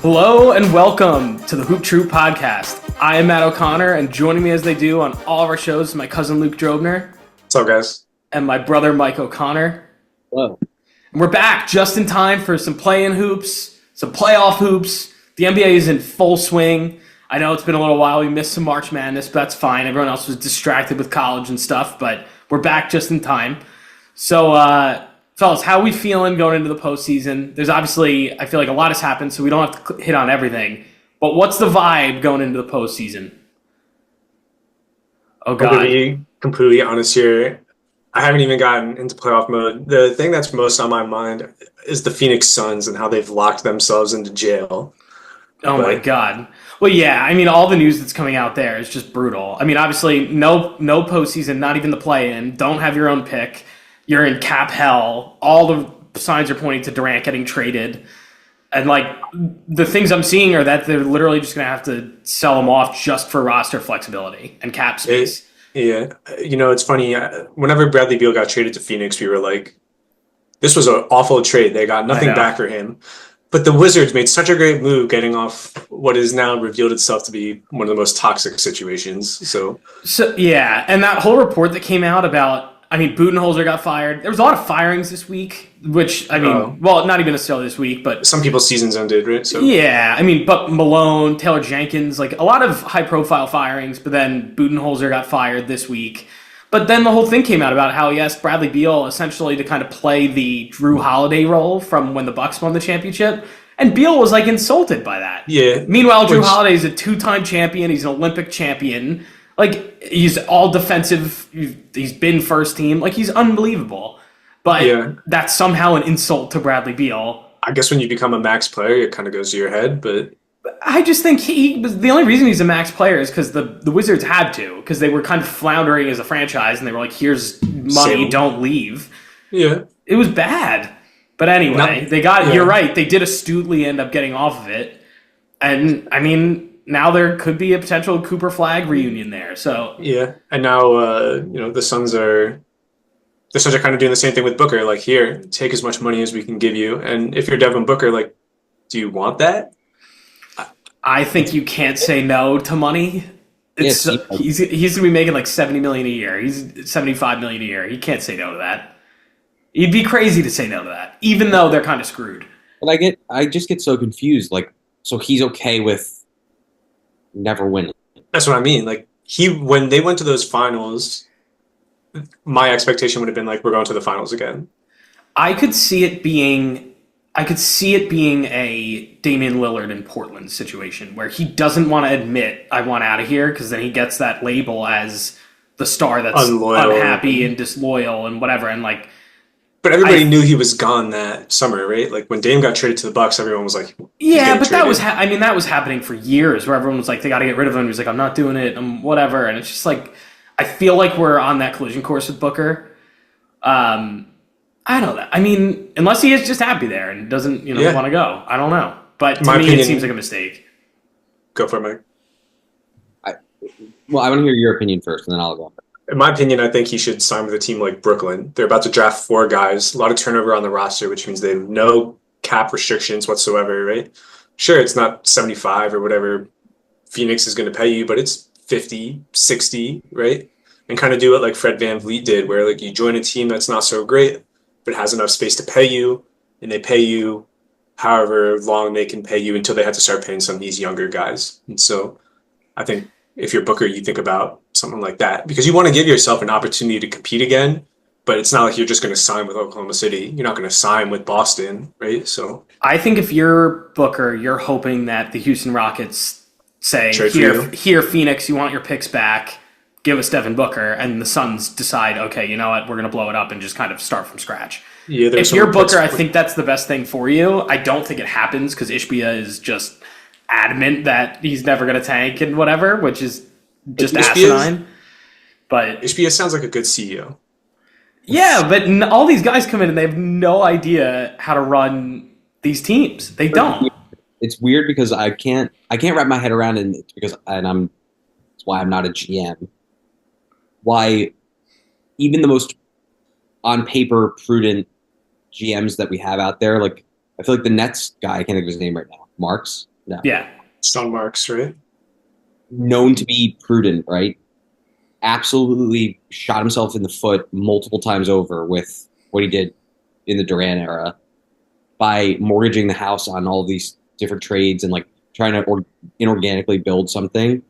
Hello and welcome to the Hoop Troop podcast. I am Matt O'Connor, and joining me as they do on all of our shows is my cousin Luke Drobner. What's up, guys? And my brother Mike O'Connor. Hello. And we're back just in time for some play-in hoops, some playoff hoops. The NBA is in full swing. I know it's been a little while. We missed some March Madness, but that's fine. Everyone else was distracted with college and stuff, but we're back just in time. So, fellas, how are we feeling going into the postseason? There's obviously, I feel like a lot has happened, so we don't have to hit on everything. But what's the vibe going into the postseason? Oh, God. To be completely honest here, I haven't even gotten into playoff mode. The thing that's most on my mind is the Phoenix Suns and how they've locked themselves into jail. Oh, my God. Well, yeah, I mean, all the news that's coming out there is just brutal. I mean, obviously, no postseason, not even the play-in. Don't have your own pick. You're in cap hell. All the signs are pointing to Durant getting traded. And, like, the things I'm seeing are that they're literally just going to have to sell him off just for roster flexibility and cap space. Yeah. You know, it's funny. Whenever Bradley Beal got traded to Phoenix, we were like, this was an awful trade. They got nothing back for him. But the Wizards made such a great move getting off what is now revealed itself to be one of the most toxic situations. So yeah, and that whole report that came out about, I mean, Budenholzer got fired. There was a lot of firings this week, which, I mean, well, not even necessarily this week, but some people's seasons ended, right? So yeah, I mean, but Malone, Taylor Jenkins, like a lot of high-profile firings, but then Budenholzer got fired this week. But then the whole thing came out about how he asked Bradley Beal essentially to kind of play the Drew Holiday role from when the Bucks won the championship. And Beal was, like, insulted by that. Yeah. Meanwhile, Drew Holiday is a two-time champion. He's an Olympic champion. Like, he's all defensive. He's been first team. Like, he's unbelievable. But that's somehow an insult to Bradley Beal. I guess when you become a max player, it kind of goes to your head, but I just think the only reason he's a max player is because the Wizards had to, because they were kind of floundering as a franchise, and they were like, here's money, don't leave. Yeah. It was bad. But anyway, you're right, they did astutely end up getting off of it. And, I mean, now there could be a potential Cooper Flag reunion there. So yeah, and now, the Suns are kind of doing the same thing with Booker. Like, here, take as much money as we can give you. And if you're Devin Booker, like, do you want that? I think you can't say no to money. He's going to be making like $70 million a year. He's $75 million a year. He can't say no to that. He'd be crazy to say no to that, even though they're kind of screwed. But I just get so confused. Like, so he's okay with never winning. That's what I mean. Like, when they went to those finals, my expectation would have been like, we're going to the finals again. I could see it being a Damian Lillard in Portland situation where he doesn't want to admit, I want out of here, because then he gets that label as the star that's unhappy and disloyal and whatever. And like, but everybody knew he was gone that summer, right? Like, when Dame got traded to the Bucks, everyone was like, yeah, but that was that was happening for years, where everyone was like, they got to get rid of him. He was like, I'm not doing it, whatever. And it's just like, I feel like we're on that collision course with Booker. I don't know. I mean, unless he is just happy there and doesn't, want to go. I don't know. But to me, it seems like a mistake. Go for it, Mike. I want to hear your opinion first, and then I'll go. In my opinion, I think he should sign with a team like Brooklyn. They're about to draft 4 guys, a lot of turnover on the roster, which means they have no cap restrictions whatsoever, right? Sure, it's not 75 or whatever Phoenix is going to pay you, but it's 50, 60, right? And kind of do it like Fred VanVleet did, where like you join a team that's not so great, but has enough space to pay you, and they pay you however long they can pay you until they have to start paying some of these younger guys. And so I think if you're Booker, you think about something like that, because you want to give yourself an opportunity to compete again, but it's not like you're just going to sign with Oklahoma City. You're not going to sign with Boston, right? So I think if you're Booker, you're hoping that the Houston Rockets say, here, Phoenix, you want your picks back, give us Devin Booker, and the Suns decide, okay, you know what, we're going to blow it up and just kind of start from scratch. Yeah, if you're Booker, I think that's the best thing for you. I don't think it happens because Ishbia is just adamant that he's never going to tank and whatever, which is just asinine. But Ishbia sounds like a good CEO. Yeah, but all these guys come in and they have no idea how to run these teams. They don't. It's weird because I can't wrap my head around it. It's why I'm not a GM. Why even the most on paper prudent GMs that we have out there, like I feel like the Nets guy, I can't think of his name right now, Marks. No. Yeah. Sean Marks, right? Known to be prudent, right? Absolutely shot himself in the foot multiple times over with what he did in the Durant era by mortgaging the house on all these different trades and like trying to inorganically build something.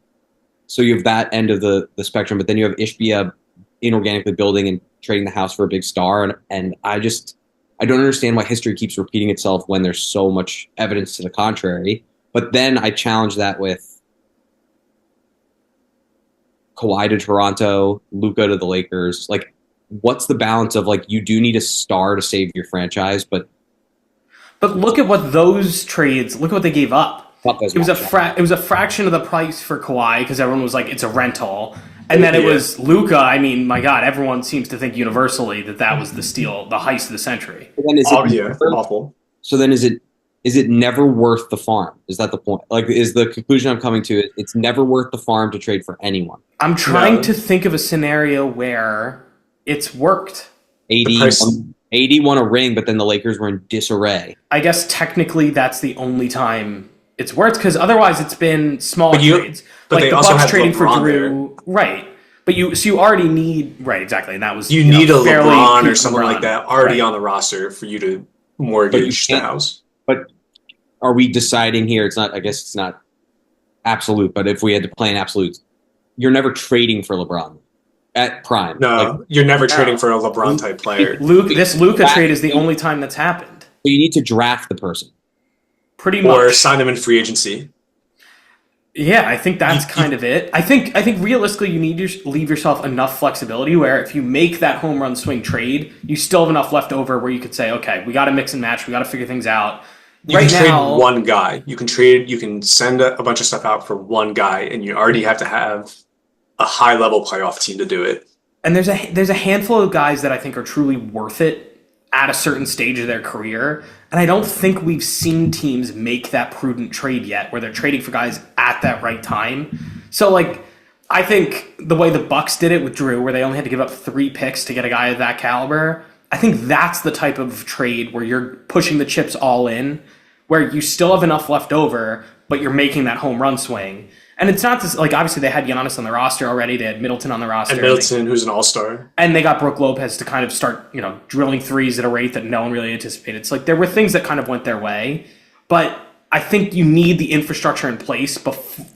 So you have that end of the spectrum, but then you have Ishbia inorganically building and trading the house for a big star. And I don't understand why history keeps repeating itself when there's so much evidence to the contrary. But then I challenge that with Kawhi to Toronto, Luka to the Lakers. Like, what's the balance of like you do need a star to save your franchise, but look at what those trades. Look at what they gave up. It was a fraction of the price for Kawhi because everyone was like, it's a rental. And then it was Luka. I mean, my God, everyone seems to think universally that was the steal, the heist of the century. Then Awful. So then is it never worth the farm? Is that the point? Like, is the conclusion I'm coming to? It's never worth the farm to trade for anyone. I'm trying to think of a scenario where it's worked. AD won a ring, but then the Lakers were in disarray. I guess technically that's the only time it's worth because otherwise it's been small trades. But like they the also Bucks had trading for LeBron Drew, right? But you already need exactly, and that was you need a LeBron or someone LeBron, like that already on the roster for you to mortgage the house. But are we deciding here? It's not. I guess it's not absolute. But if we had to play in absolutes, you're never trading for LeBron at prime. No, you're never trading for a LeBron type player. This Luka trade is the only time that's happened. So you need to draft the person. Pretty much. Or sign them in free agency. Yeah, I think that's kind of it. I think realistically you need to leave yourself enough flexibility where if you make that home run swing trade, you still have enough left over where you could say, okay, we got to mix and match, we got to figure things out. You can trade one guy. You can send a bunch of stuff out for one guy, and you already have to have a high level playoff team to do it. And there's a handful of guys that I think are truly worth it at a certain stage of their career. And I don't think we've seen teams make that prudent trade yet where they're trading for guys at that right time. So, like, I think the way the Bucks did it with Drew, where they only had to give up 3 picks to get a guy of that caliber, I think that's the type of trade where you're pushing the chips all in, where you still have enough left over, but you're making that home run swing. And it's not just, like, obviously they had Giannis on the roster already. They had Middleton on the roster. And Middleton, who's an all-star. And they got Brook Lopez to kind of start, drilling threes at a rate that no one really anticipated. It's like there were things that kind of went their way. But I think you need the infrastructure in place.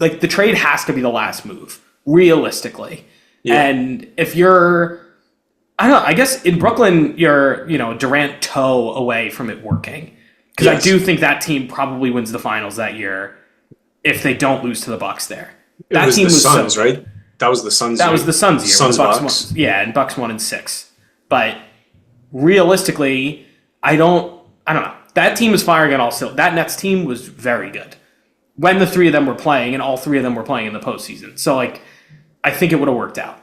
Like, the trade has to be the last move, realistically. Yeah. And if you're, I don't know, I guess in Brooklyn, you're, Durant toe away from it working. Because I do think that team probably wins the finals that year. If they don't lose to the Bucks there. That team was the Suns, right? That was the Suns. That was the Suns year. Suns Bucks. And Bucks won in 6. But realistically, I don't know. That team was firing on all cylinders. That Nets team was very good when the 3 of them were playing, and all 3 of them were playing in the postseason. So, like, I think it would have worked out.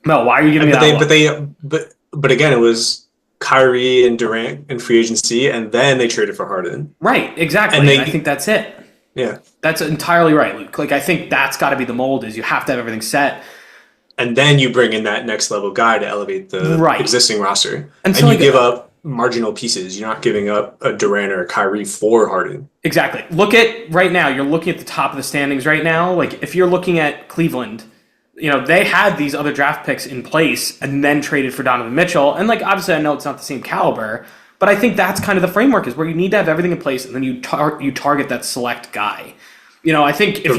No, why are you giving me that? But again, it was Kyrie and Durant in free agency, and then they traded for Harden. Right, exactly. And I think that's it. Yeah. That's entirely right, Luke. Like, I think that's got to be the mold, is you have to have everything set. And then you bring in that next level guy to elevate the existing roster. And so you give up marginal pieces. You're not giving up a Durant or a Kyrie for Harden. Exactly. Look at right now. You're looking at the top of the standings right now. Like, if you're looking at Cleveland, they had these other draft picks in place and then traded for Donovan Mitchell. And, like, obviously I know it's not the same caliber, but I think that's kind of the framework, is where you need to have everything in place and then you target that select guy. I think if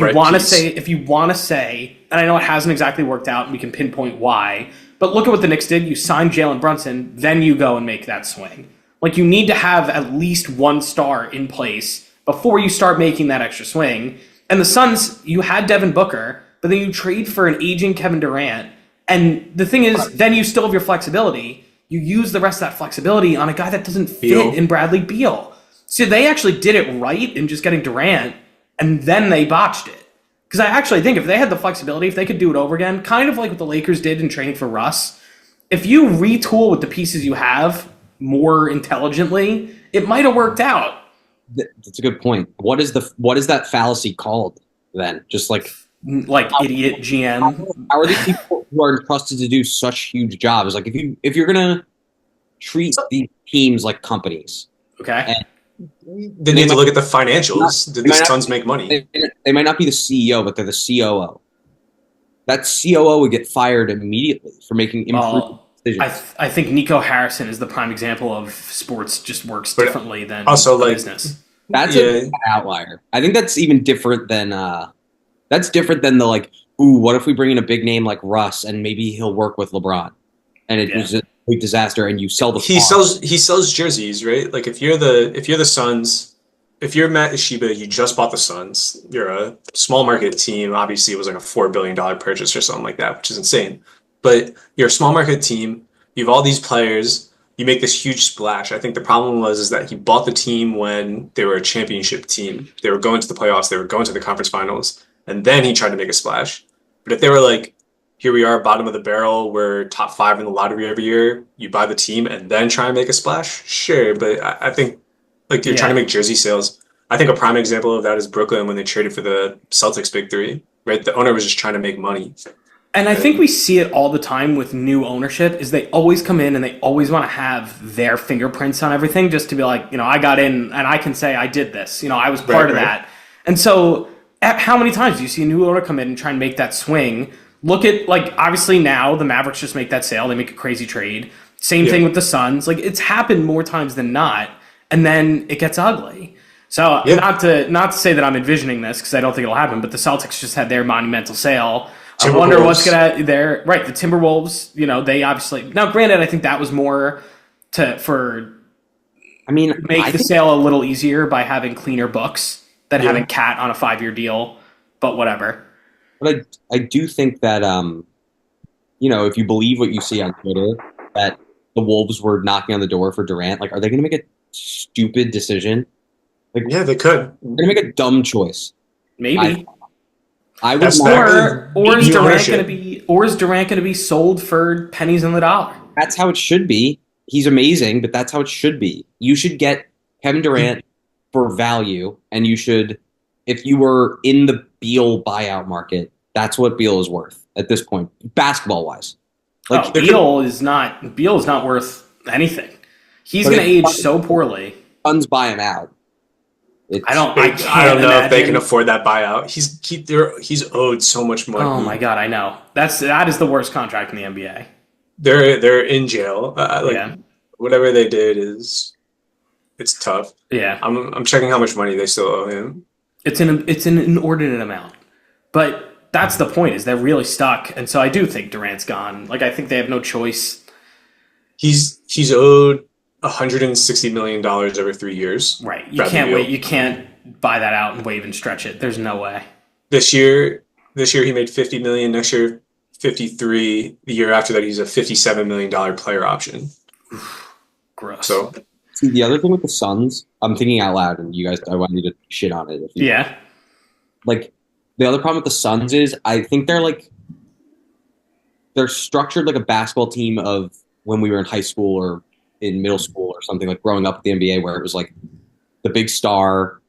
you want to say, and I know it hasn't exactly worked out and we can pinpoint why, but look at what the Knicks did. You signed Jalen Brunson, then you go and make that swing. Like, you need to have at least one star in place before you start making that extra swing. And the Suns, you had Devin Booker, but then you trade for an aging Kevin Durant. And the thing is, then you still have your flexibility. You use the rest of that flexibility on a guy that doesn't fit in Bradley Beal. So they actually did it right in just getting Durant, and then they botched it. Because I actually think if they had the flexibility, if they could do it over again, kind of like what the Lakers did in trading for Russ, if you retool with the pieces you have more intelligently, it might have worked out. That's a good point. What is that fallacy called then? Just like idiot GM. How are these people who are entrusted to do such huge jobs? Like, if you're gonna treat these teams like companies, okay, They need to look at the financials. Did the Suns make money? They might not be the CEO, but they're the COO. That COO would get fired immediately for making improved decisions. I think Nico Harrison is the prime example of sports just works differently than also like business. That's an outlier. I think that's even different than the like, ooh, what if we bring in a big name like Russ and maybe he'll work with LeBron, and it was a big disaster, and you sell the he sells jerseys, right? Like if you're the Suns. If you're Matt Ishiba, you just bought the Suns. You're a small market team. Obviously, it was like a $4 billion purchase or something like that, which is insane. But you're a small market team. You have all these players. You make this huge splash. I think the problem is that he bought the team when they were a championship team. They were going to the playoffs. They were going to the conference finals. And then he tried to make a splash. But if they were like, here we are, bottom of the barrel, we're top 5 in the lottery every year, you buy the team and then try and make a splash? Sure. But I think like you're trying to make jersey sales. I think a prime example of that is Brooklyn when they traded for the Celtics big three, right? The owner was just trying to make money. And I think we see it all the time with new ownership is they always come in and they always want to have their fingerprints on everything just to be like, I got in and I can say I did this. I was part of that. And so how many times do you see a new owner come in and try and make that swing? Look at, like, obviously now the Mavericks just make that sale. They make a crazy trade. Same thing with the Suns. Like, it's happened more times than not. And then it gets ugly. So not to say that I'm envisioning this because I don't think it'll happen, but the Celtics just had their monumental sale. I wonder what's gonna there. Right, the Timberwolves. They obviously now. Granted, I think that was more make the sale a little easier by having cleaner books than having Cat on a 5-year deal. But whatever. But I do think that if you believe what you see on Twitter, that the Wolves were knocking on the door for Durant. Like, are they going to make a stupid decision? Like, yeah, they could. They're going to make a dumb choice. Maybe. I would or is Durant going to be sold for pennies on the dollar? That's how it should be. He's amazing, but that's how it should be. You should get Kevin Durant for value, and you should, if you were in the Beal buyout market, that's what Beal is worth at this point, basketball wise. Like Beal is not worth anything. He's going to age so poorly. Suns buy him out. I don't know if they can afford that buyout. He's owed so much money. Oh my god, I know. That is the worst contract in the NBA. They're in jail. Whatever they did it's tough. Yeah, I'm checking how much money they still owe him. It's an inordinate amount, but that's the point. Is they're really stuck, and so I do think Durant's gone. Like I think they have no choice. He's owed $160 million over 3 years. Right. You can't wait. You can't buy that out and wave and stretch it. There's no way. This year he made $50 million. Next year, 53. The year after that, he's a $57 million player option. Gross. So, see, the other thing with the Suns, I'm thinking out loud, and you guys, I want you to shit on it. Like, the other problem with the Suns is I think they're structured like a basketball team of when we were in high school or in middle school or something, like growing up at the NBA, where it was like the big star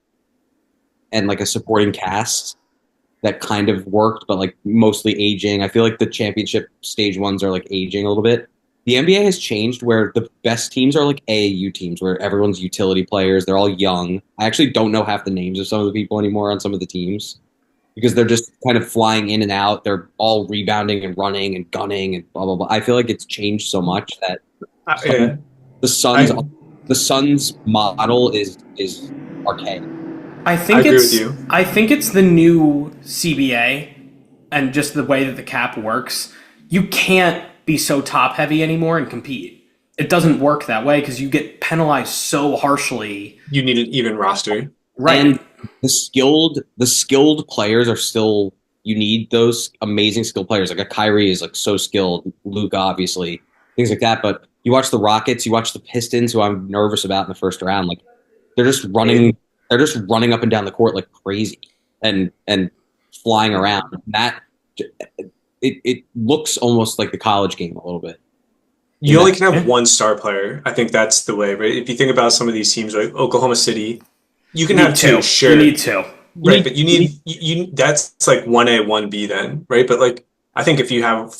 and like a supporting cast that kind of worked, but like mostly aging. I feel like the championship stage ones are like aging a little bit. The NBA has changed where the best teams are like AAU teams where everyone's utility players. They're all young. I actually don't know half the names of some of the people anymore on some of the teams because they're just kind of flying in and out. They're all rebounding and running and gunning and blah, blah, blah. I feel like it's changed so much that the Suns model is archaic. I agree with you. I think it's the new CBA and just the way that the cap works. You can't be so top heavy anymore and compete. It doesn't work that way because you get penalized so harshly. You need an even roster. Right. And the skilled players are still, you need those amazing skilled players. Like a Kyrie is like so skilled, Luke obviously, things like that. But you watch the Rockets, you watch the Pistons, who I'm nervous about in the first round. Like they're just running up and down the court like crazy and flying around. That it looks almost like the college game a little bit. You only can have one star player. I think that's the way, right? If you think about some of these teams like Oklahoma City, you can have two. Sure, you need two, right? But you need that's like 1A, 1B then, right? But like I think if you have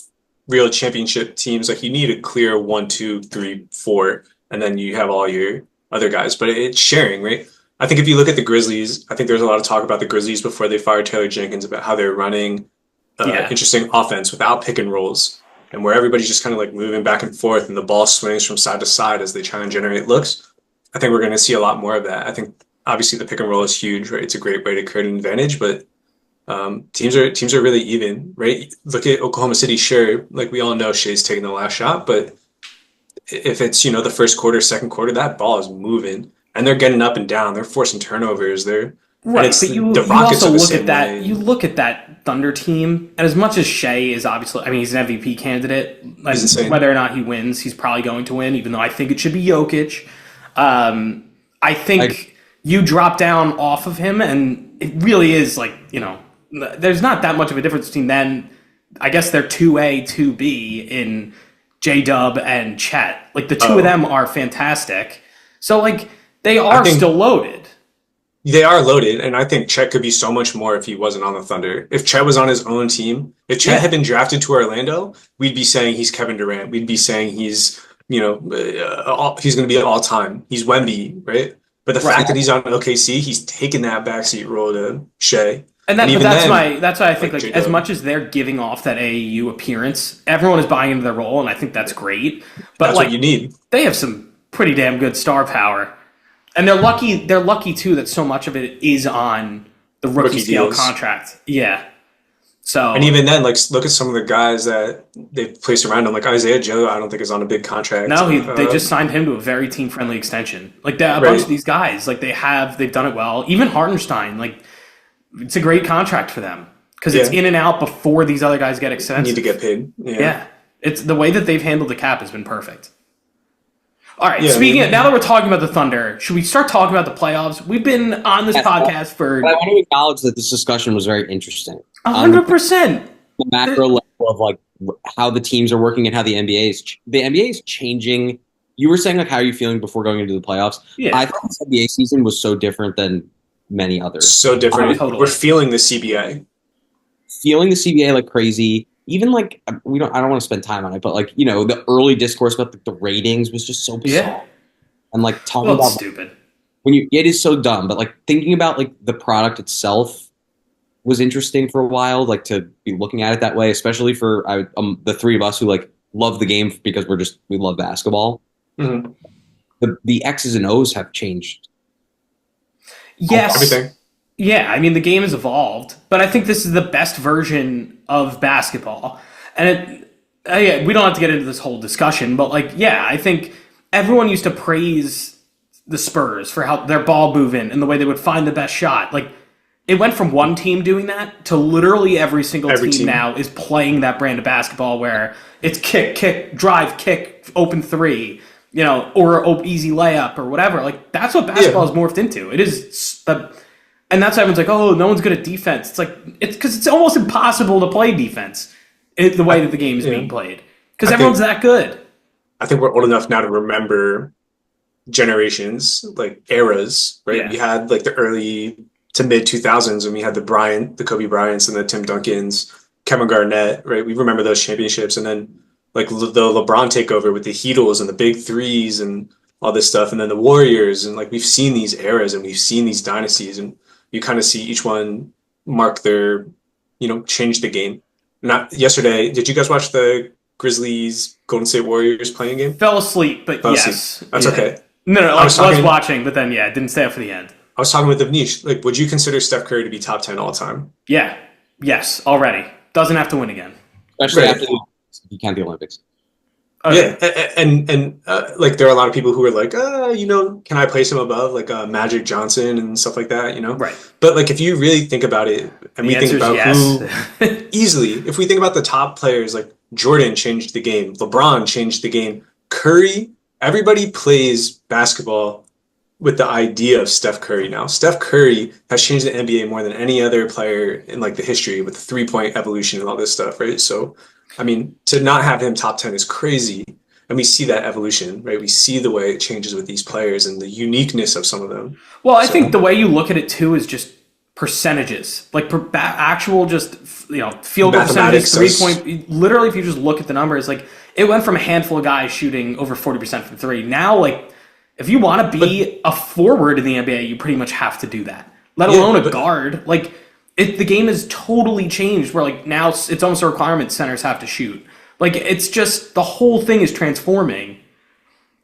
real championship teams, like you need a clear 1, 2, 3, 4, and then you have all your other guys, but it's sharing, right? I think if you look at the Grizzlies, I think there's a lot of talk about the Grizzlies before they fired Taylor Jenkins about how they're running Yeah. interesting offense without pick and rolls and where everybody's just kind of like moving back and forth and the ball swings from side to side as they try and generate looks. I think we're going to see a lot more of that. I think obviously the pick and roll is huge, right? It's a great way to create an advantage, but teams are really even, right? Look at Oklahoma City. Sure, like we all know, Shea's taking the last shot, but if it's the first quarter, second quarter, that ball is moving and they're getting up and down. They're forcing turnovers. Right, but you also look at that. Way. You look at that Thunder team, and as much as Shea is obviously, I mean, he's an MVP candidate. Whether or not he wins, he's probably going to win. Even though I think it should be Jokic. I think you drop down off of him, and it really is like there's not that much of a difference between then. I guess they're 2A, 2B in J-Dub and Chet. Like the two of them are fantastic. So like they are still loaded. They are loaded, and I think Chet could be so much more if he wasn't on the Thunder. If Chet was on his own team, if Chet had been drafted to Orlando, we'd be saying he's Kevin Durant. We'd be saying he's he's going to be all time. He's Wemby, right? But the fact that he's on OKC, he's taking that backseat role to Shea. And that's why I think like as much as they're giving off that AAU appearance, everyone is buying into their role, and I think that's great. But that's what you need. They have some pretty damn good star power. And they're lucky. They're lucky too that so much of it is on the rookie scale contract. Yeah. So and even then, like look at some of the guys that they've placed around him. Like Isaiah Joe, I don't think is on a big contract. No, they just signed him to a very team friendly extension. Like a bunch of these guys, like they've done it well. Even Hartenstein, like it's a great contract for them because it's in and out before these other guys get expensive. Need to get paid. Yeah, it's the way that they've handled the cap has been perfect. All right, now that we're talking about the Thunder, should we start talking about the playoffs? We've been on this podcast for... But I want to acknowledge that this discussion was very interesting. 100%. The macro level of like how the teams are working and how the NBA is changing. You were saying like how are you feeling before going into the playoffs? Yeah. I thought the NBA season was so different than many others. So different. Totally. We're feeling the CBA. Feeling the CBA like crazy. Even like I don't want to spend time on it, but like the early discourse about the ratings was just so bizarre. Yeah. And like talking about stupid. It is so dumb, but like thinking about like the product itself was interesting for a while, like to be looking at it that way, especially for the three of us who like love the game because we love basketball. Mm-hmm. The X's and O's have changed. Yes. Everything. Yeah, I mean, the game has evolved, but I think this is the best version of basketball. And we don't have to get into this whole discussion, but I think everyone used to praise the Spurs for how their ball moving and the way they would find the best shot. Like, it went from one team doing that to literally every single team now is playing that brand of basketball where it's kick, drive, kick, open three, or easy layup or whatever. Like, that's what basketball has morphed into. It is... And that's why everyone's like, oh, no one's good at defense. It's like, it's because it's almost impossible to play defense the way that the game is being played. Because everyone's that good. I think we're old enough now to remember generations, like eras, right? Yeah. We had like the early to mid 2000s when we had the Kobe Bryants and the Tim Duncans, Kevin Garnett, right? We remember those championships. And then like the LeBron takeover with the Heatles and the big threes and all this stuff. And then the Warriors. And like we've seen these eras and we've seen these dynasties and you kind of see each one mark their, change the game. Not yesterday. Did you guys watch the Grizzlies Golden State Warriors playing game? Fell asleep, but yes. That's okay. No, I was watching, but then, didn't stay up for the end. I was talking with Avnish. Like, would you consider Steph Curry to be top 10 all time? Yeah. Yes, already. Doesn't have to win again. Especially after you count the Olympics. Okay. Yeah, and like there are a lot of people who are like, can I place him above like Magic Johnson and stuff like that, Right. But like if you really think about it, and we think about who easily, if we think about the top players, like Jordan changed the game, LeBron changed the game, Curry, everybody plays basketball with the idea of Steph Curry now. Steph Curry has changed the NBA more than any other player in like the history with the 3-point evolution and all this stuff, right? So I mean, to not have him top 10 is crazy. And we see that evolution, right? We see the way it changes with these players and the uniqueness of some of them. Well, I think the way you look at it, too, is just percentages. Like, actual just, field goal percentages, 3-point. Literally, if you just look at the numbers, like, it went from a handful of guys shooting over 40% from three. Now, like, If you want to be a forward in the NBA, you pretty much have to do that. Let alone a guard. Like, the game has totally changed where, like, now it's almost a requirement centers have to shoot. Like, it's just, the whole thing is transforming.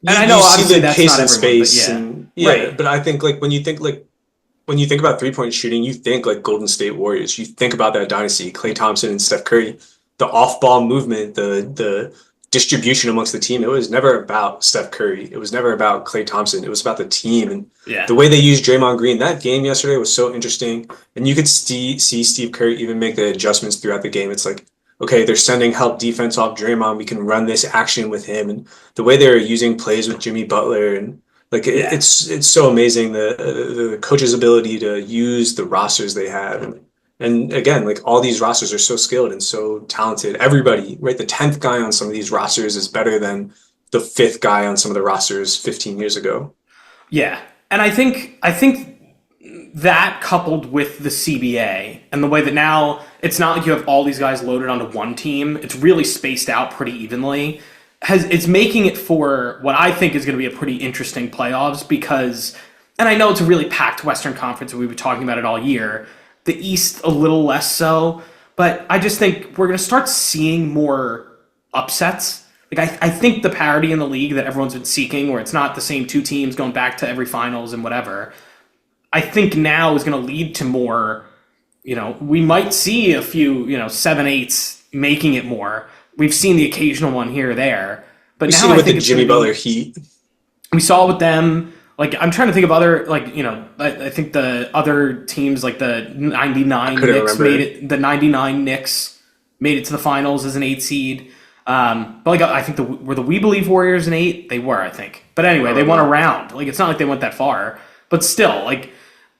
And I know, obviously, that's not everyone, space but and, right. But I think, like, when you think about 3-point shooting, you think, like, Golden State Warriors. You think about that dynasty, Klay Thompson and Steph Curry. The off-ball movement, the distribution amongst the team. It was never about Steph Curry. It was never about Klay Thompson. It was about the team. And the way they used Draymond Green, that game yesterday was so interesting. And you could see Steve Kerr even make the adjustments throughout the game. It's like, okay, they're sending help defense off Draymond. We can run this action with him. And the way they're using plays with Jimmy Butler, and like it's so amazing, the coach's ability to use the rosters they have. And again, like, all these rosters are so skilled and so talented. Everybody, right? The 10th guy on some of these rosters is better than the 5th guy on some of the rosters 15 years ago. Yeah. And I think that, coupled with the CBA and the way that now it's not like you have all these guys loaded onto one team, it's really spaced out pretty evenly, it's making it for what I think is going to be a pretty interesting playoffs because, and I know it's a really packed Western Conference and we've been talking about it all year, the East a little less so, but I just think we're going to start seeing more upsets. Like, I think the parity in the league that everyone's been seeking, where it's not the same two teams going back to every finals and whatever, I think now is going to lead to more, we might see a few, 7-8s making it more. We've seen the occasional one here or there, but now I think the Jimmy Butler Heat. We saw it with them. Like, I'm trying to think of other, like, I think the other teams, like the 99 Knicks the 99 Knicks made it to the finals as an 8 seed. But like, I think were the We Believe Warriors an 8? They were, I think. But anyway, they won a round. Like, it's not like they went that far. But still, like,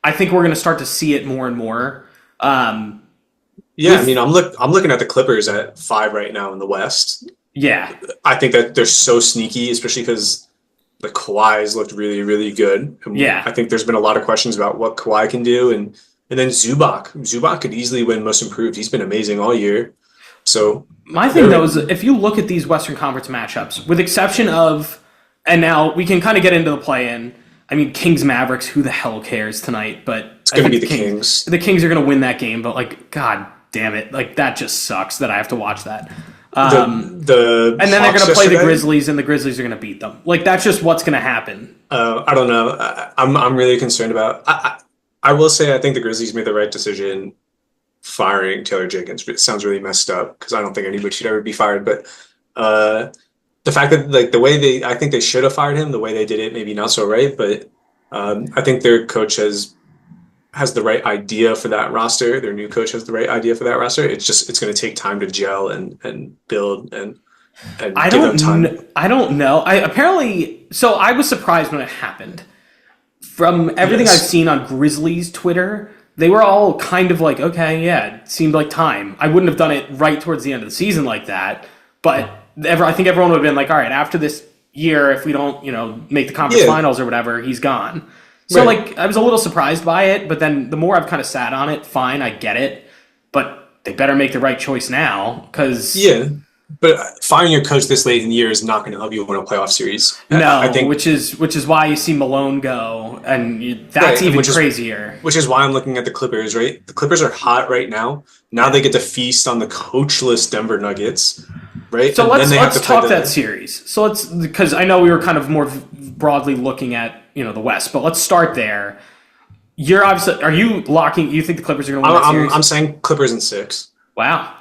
I think we're going to start to see it more and more. I mean, I'm looking at the Clippers at 5 right now in the West. Yeah. I think that they're so sneaky, especially because the Kawhi's looked really, really good. And I think there's been a lot of questions about what Kawhi can do. And then Zubac could easily win Most Improved. He's been amazing all year. So my thing, though, is if you look at these Western Conference matchups, with exception of, and now we can kind of get into the play-in, I mean, Kings Mavericks, who the hell cares tonight? But it's going to be the Kings. The Kings are going to win that game, but, like, God damn it. Like, that just sucks that I have to watch that. And then they're going to play the Grizzlies, and the Grizzlies are going to beat them. Like, that's just what's going to happen. I don't know. I'm really concerned about. I will say I think the Grizzlies made the right decision firing Taylor Jenkins. It sounds really messed up because I don't think anybody should ever be fired. But the fact that, like, the way I think they should have fired him, the way they did it, maybe not so right. But I think their coach has the right idea for that roster. Their new coach has the right idea for that roster. It's going to take time to gel and build and give them time. I don't know. I was surprised when it happened. From everything I've seen on Grizzlies Twitter, they were all kind of like, okay, yeah, it seemed like time. I wouldn't have done it right towards the end of the season like that, but I think everyone would have been like, all right, after this year, if we don't, make the conference finals or whatever, he's gone. So, like, I was a little surprised by it, but then the more I've kind of sat on it, fine, I get it, but they better make the right choice now, because... Yeah, but firing your coach this late in the year is not going to help you win a playoff series. No, I think, which is why you see Malone go, and that's even crazier. Which is why I'm looking at the Clippers, right? The Clippers are hot right now. Now they get to feast on the coachless Denver Nuggets, right? So let's talk that series. So because I know we were kind of more broadly looking at the West, but let's start there. You're obviously, you think the Clippers are going to win that series? I'm saying Clippers in 6. Wow.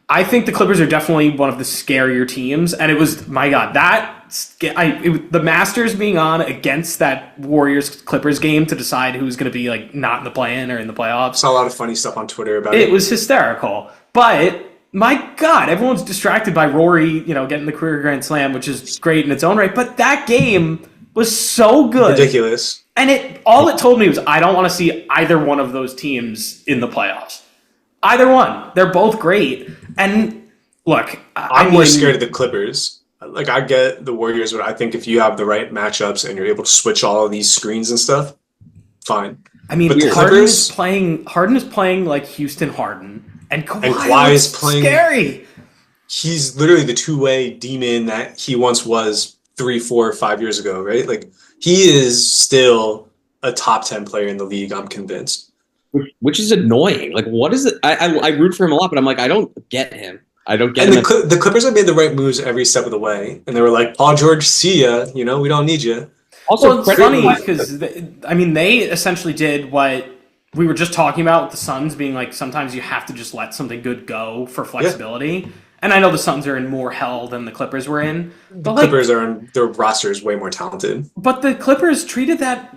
I think the Clippers are definitely one of the scarier teams, and it was, my God, the Masters being on against that Warriors-Clippers game to decide who's going to be, like, not in the play-in or in the playoffs. Saw a lot of funny stuff on Twitter about it. It was hysterical. But, my God, everyone's distracted by Rory, getting the career Grand Slam, which is great in its own right, but that game was so good. Ridiculous. And all it told me was, I don't want to see either one of those teams in the playoffs. Either one. They're both great. And look, I'm more scared of the Clippers. Like, I get the Warriors, but I think if you have the right matchups and you're able to switch all of these screens and stuff, fine. I mean, Harden is playing like Houston Harden, and Kawhi is playing scary. He's literally the two-way demon that he once was 3, 4, 5 years ago, right? Like he is still a top 10 player in the league. I'm convinced. which is annoying. Like, what is it? I root for him a lot, but I'm like, I don't get him. I don't get And him. the Clippers have made the right moves every step of the way, and they were like, Paul George, see ya. You know, we don't need you. Also, Well, it's credit funny because they essentially did what we were just talking about with the Suns being like sometimes you have to just let something good go for flexibility. And I know the Suns are in more hell than the Clippers were in. The But Clippers are on their roster is way more talented. but the Clippers treated that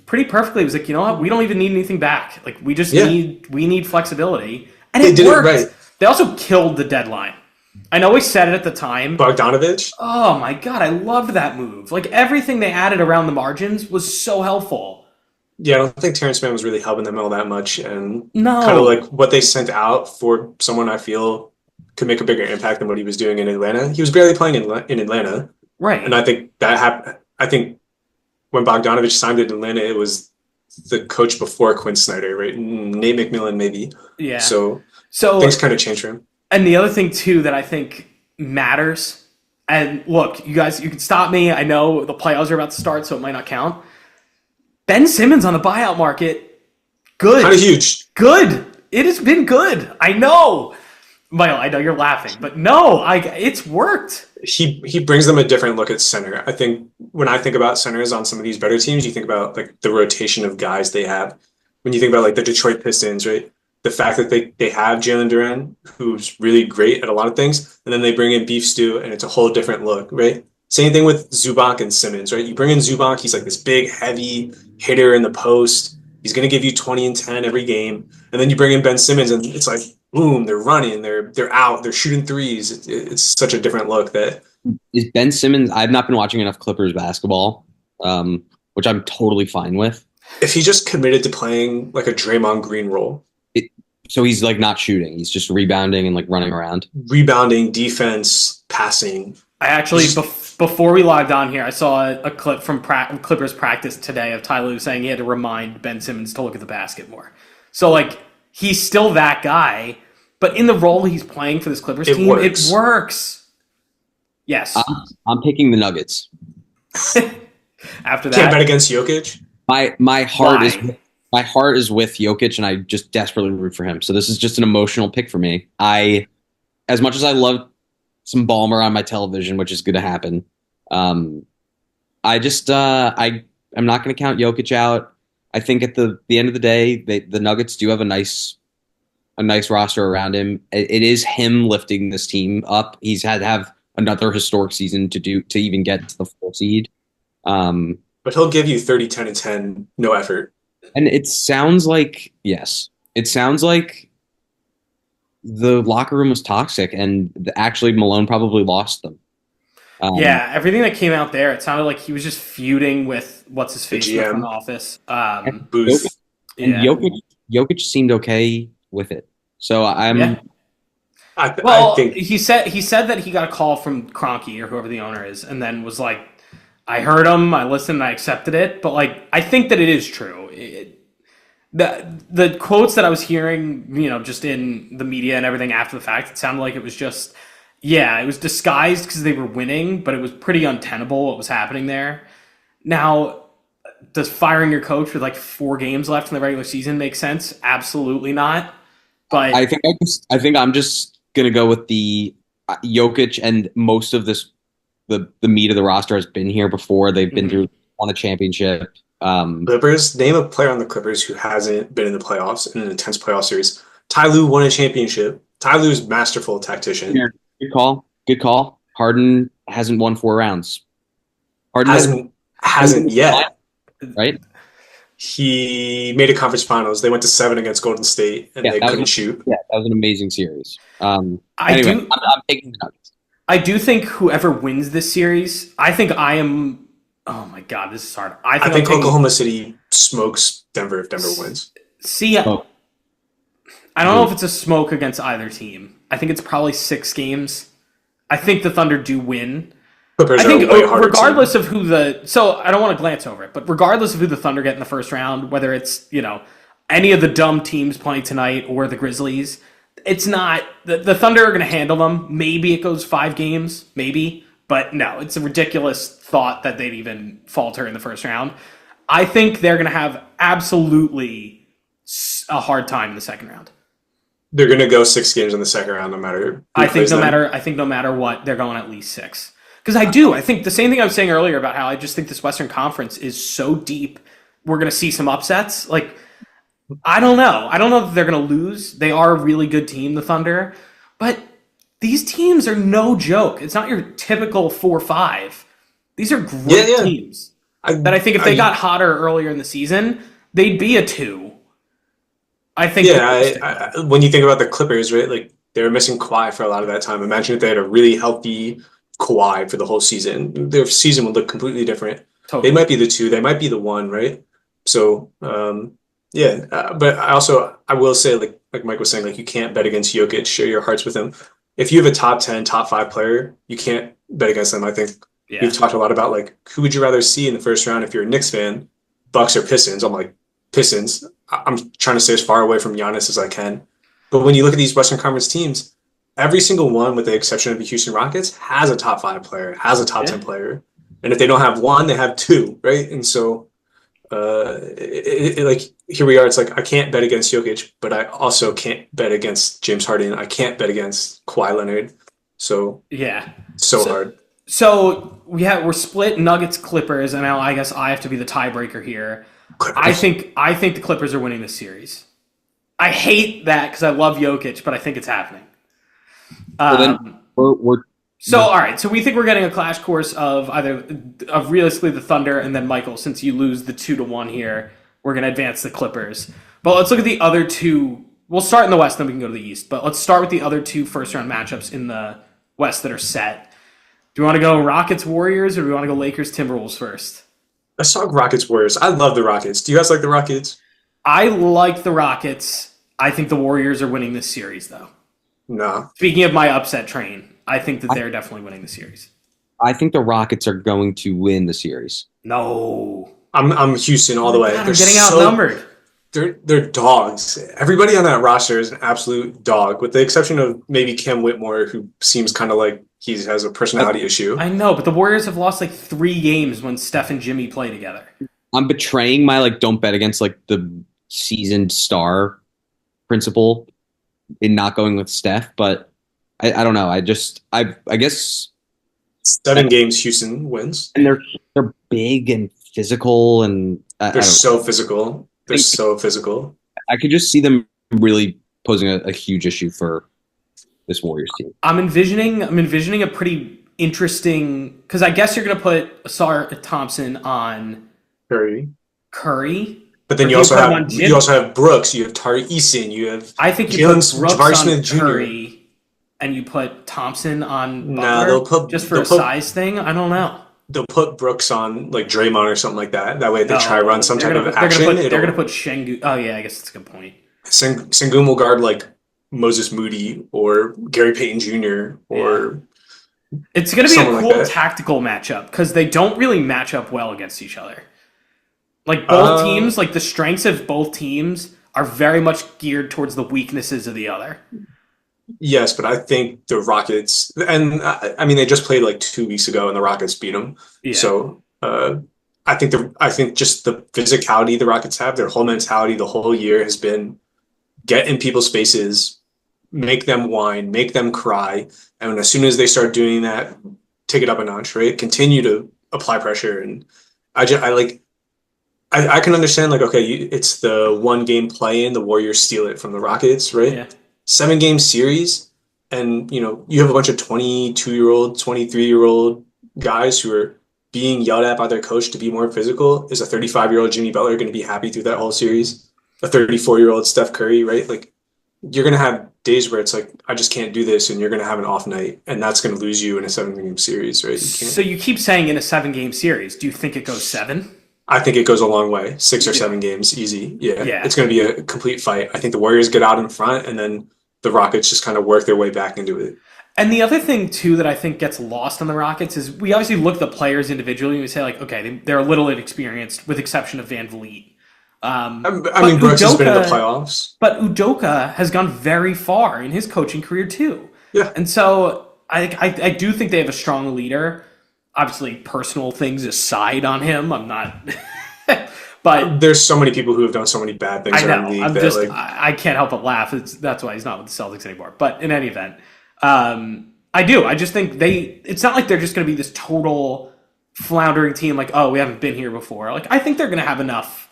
pretty perfectly. It was like, you know what, we don't even need anything back. Like we just need flexibility. And They it did it worked. right. They also killed the deadline. I know we said it at the time. Bogdanovich, Oh my god, I loved that move. Like everything they added around the margins was so helpful. yeah, I don't think Terrence Mann was really helping them all that much, and No. kind of like what they sent out for someone I feel could make a bigger impact than what he was doing in Atlanta. He was barely playing in Atlanta, Right. and I think that happened. I think when Bogdanovich signed in Atlanta, it was the coach before Quinn Snyder, right? Nate McMillan, maybe. Yeah. So So things kind of changed for him. and the other thing too that I think matters, and look, you guys, you can stop me. I know the playoffs are about to start, so it might not count. Ben Simmons on the buyout market, good. Kind of huge. Good. It has been good. I know. Michael, I know you're laughing, but no, it's worked. He brings them a different look at center. I think when I think about centers on some of these better teams, you think about like the rotation of guys they have. When you think about like the Detroit Pistons, right? The fact that they have Jalen Duren, who's really great at a lot of things, and then they bring in Beef Stew, and it's a whole different look, right? Same thing with Zubac and Simmons, right? You bring in Zubac, he's like this big, heavy hitter in the post. He's going to give you 20 and 10 every game. And then you bring in Ben Simmons, and it's like, boom, they're running, they're out, they're shooting threes. It's such a different look that is Ben Simmons. I've not been watching enough Clippers basketball, which I'm totally fine with. if he just committed to playing like a Draymond Green role, So he's like not shooting; he's just rebounding and like running around. rebounding, defense, passing. I actually, before we logged on here, I saw a clip from Clippers practice today of Ty Lue saying he had to remind Ben Simmons to look at the basket more. So, like, he's still that guy, but in the role he's playing for this Clippers team, it works. Yes. I'm picking the Nuggets. After that, Can't bet against Jokic. My heart is with Jokic, and I just desperately root for him. So this is just an emotional pick for me. As much as I love some Ballmer on my television, which is going to happen, I'm not going to count Jokic out. I think at the end of the day, the Nuggets do have a nice roster around him. It is him lifting this team up. He's had to have another historic season to even get to the 4 seed. But he'll give you 30, 10, and 10, no effort. And it sounds like, yes, it sounds like the locker room was toxic, and actually Malone probably lost them. Yeah, everything that came out there, it sounded like he was just feuding with what's his face in the front office. Booth. And Jokic seemed okay with it. So I think he said that he got a call from Kroenke or whoever the owner is, and then was like, I heard him, I listened, I accepted it. But like, I think that it is true. The quotes that I was hearing, just in the media and everything after the fact, it sounded like it was just, it was disguised because they were winning, but it was pretty untenable what was happening there. Now, does firing your coach with like 4 games left in the regular season make sense? Absolutely not. But I think I'm just gonna go with the Jokic, and most of this, the meat of the roster has been here before. They've been through, won a championship. Clippers, name a player on the Clippers who hasn't been in the playoffs in an intense playoff series. Ty Lue won a championship. Ty Lue's masterful tactician. Good call. Harden hasn't won 4 rounds. Harden hasn't yet. Right? He made a conference finals. They went to 7 against Golden State, and they couldn't shoot. Yeah, that was an amazing series. I'm taking the Nuggets. I do think whoever wins this series, I think I am. Oh my God, this is hard. I think Oklahoma City smokes Denver if Denver wins. See, I don't know if it's a smoke against either team. I think it's probably 6 games. I think the Thunder do win. Clippers I think are a way harder regardless team. of who so I don't want to glance over it, but regardless of who the Thunder get in the first round, whether it's, any of the dumb teams playing tonight or the Grizzlies, it's not, the Thunder are going to handle them. Maybe it goes 5 games, maybe, But no, it's a ridiculous thought that they'd even falter in the first round. I think they're going to have absolutely a hard time in the second round. They're going to go 6 games in the second round, no matter who I think plays them. no matter what, they're going at least 6. Because I think the same thing I was saying earlier about how I just think this Western Conference is so deep. We're going to see some upsets. Like, I don't know. I don't know that they're going to lose. They are a really good team, the Thunder. But these teams are no joke. It's not your typical 4-5. These are great teams. I think if they got hotter earlier in the season, they'd be a 2. I think. Yeah, when you think about the Clippers, right? Like, they were missing Kawhi for a lot of that time. Imagine if they had a really healthy Kawhi for the whole season. Their season would look completely different. Totally. They might be the 2. They might be the 1, right? So, but I will say, like Mike was saying, like, you can't bet against Jokic. Share your hearts with him. If you have a top 10, top 5 player, you can't bet against them. I think we've talked a lot about, like, who would you rather see in the first round if you're a Knicks fan, Bucks or Pistons? I'm like, Pistons. I'm trying to stay as far away from Giannis as I can. But when you look at these Western Conference teams, every single one, with the exception of the Houston Rockets, has a top 5 player, has a top 10 player. And if they don't have one, they have 2, right? And so, like, here we are. It's like, I can't bet against Jokic, but I also can't bet against James Harden. I can't bet against Kawhi Leonard. So hard. So we're split Nuggets Clippers, and now I guess I have to be the tiebreaker here. Clippers. I think the Clippers are winning this series. I hate that because I love Jokic, but I think it's happening. All right. So we think we're getting a clash course of realistically the Thunder, and then Michael, since you lose the 2-1 here, we're going to advance the Clippers. But let's look at the other two. We'll start in the West, then we can go to the East. But let's start with the other 2 first-round matchups in the West that are set. Do we want to go Rockets Warriors, or do we want to go Lakers Timberwolves first? Let's talk Rockets Warriors. I love the Rockets. Do you guys like the Rockets? I like the Rockets. I think the Warriors are winning this series, though. No. Speaking of my upset train, I think that they're definitely winning the series. I think the Rockets are going to win the series. No. I'm Houston all the way. God, they're getting outnumbered. They're dogs. Everybody on that roster is an absolute dog, with the exception of maybe Cam Whitmore, who seems kind of like he has a personality issue. I know, but the Warriors have lost like 3 games when Steph and Jimmy play together. I'm betraying my don't bet against the seasoned star principle in not going with Steph, but I don't know. I guess 7 games Houston wins, and they're big and physical, and they're so physical. They're so physical. I could just see them really posing a huge issue for this Warriors team. I'm envisioning a pretty interesting, because I guess you're going to put Asar Thompson on Curry, but then you also have Brooks, you have Tari Eason, you have I think you put Brooks on Curry, and you put Thompson on Butler, just for a size thing. I don't know. They'll put Brooks on like Draymond or something like that. That way, if they try to run some type of action, they're going to put Şengün. Oh yeah, I guess that's a good point. Şengün will guard like Moses Moody or Gary Payton Jr. or it's going to be a cool tactical matchup because they don't really match up well against each other. Like both teams, like the strengths of both teams are very much geared towards the weaknesses of the other. Yes, but I think the Rockets, and I mean, they just played like 2 weeks ago, and the Rockets beat them. Yeah. So I think just the physicality the Rockets have, their whole mentality, the whole year has been get in people's faces, make them whine, make them cry, and as soon as they start doing that, take it up a notch, right? Continue to apply pressure, and I can understand like it's the 1 game play in, the Warriors steal it from the Rockets, right? Yeah. 7-game series, and you have a bunch of 22-year-old, 23-year-old guys who are being yelled at by their coach to be more physical. Is a 35-year-old Jimmy Butler going to be happy through that whole series? A 34-year-old Steph Curry, right? Like, you're going to have days where it's like, I just can't do this, and you're going to have an off night, and that's going to lose you in a 7-game series, right? So you keep saying in a 7-game series. Do you think it goes 7? I think it goes a long way. 6 or 7 games, easy. Yeah. It's going to be a complete fight. I think the Warriors get out in front, and then the Rockets just kind of work their way back into it. And the other thing, too, that I think gets lost on the Rockets is we obviously look at the players individually and we say, like, okay, they're a little inexperienced, with exception of Van Vliet. Brooks has been in the playoffs. But Udoka has gone very far in his coaching career, too. Yeah. And so I do think they have a strong leader. Obviously, personal things aside on him, I'm not. But There's so many people who have done so many bad things I around the know. league I'm that just. like I can't help but laugh. That's why he's not with the Celtics anymore. But in any event, I do. I just think they. It's not like they're just going to be this total floundering team. Like, oh, we haven't been here before. Like, I think they're going to have enough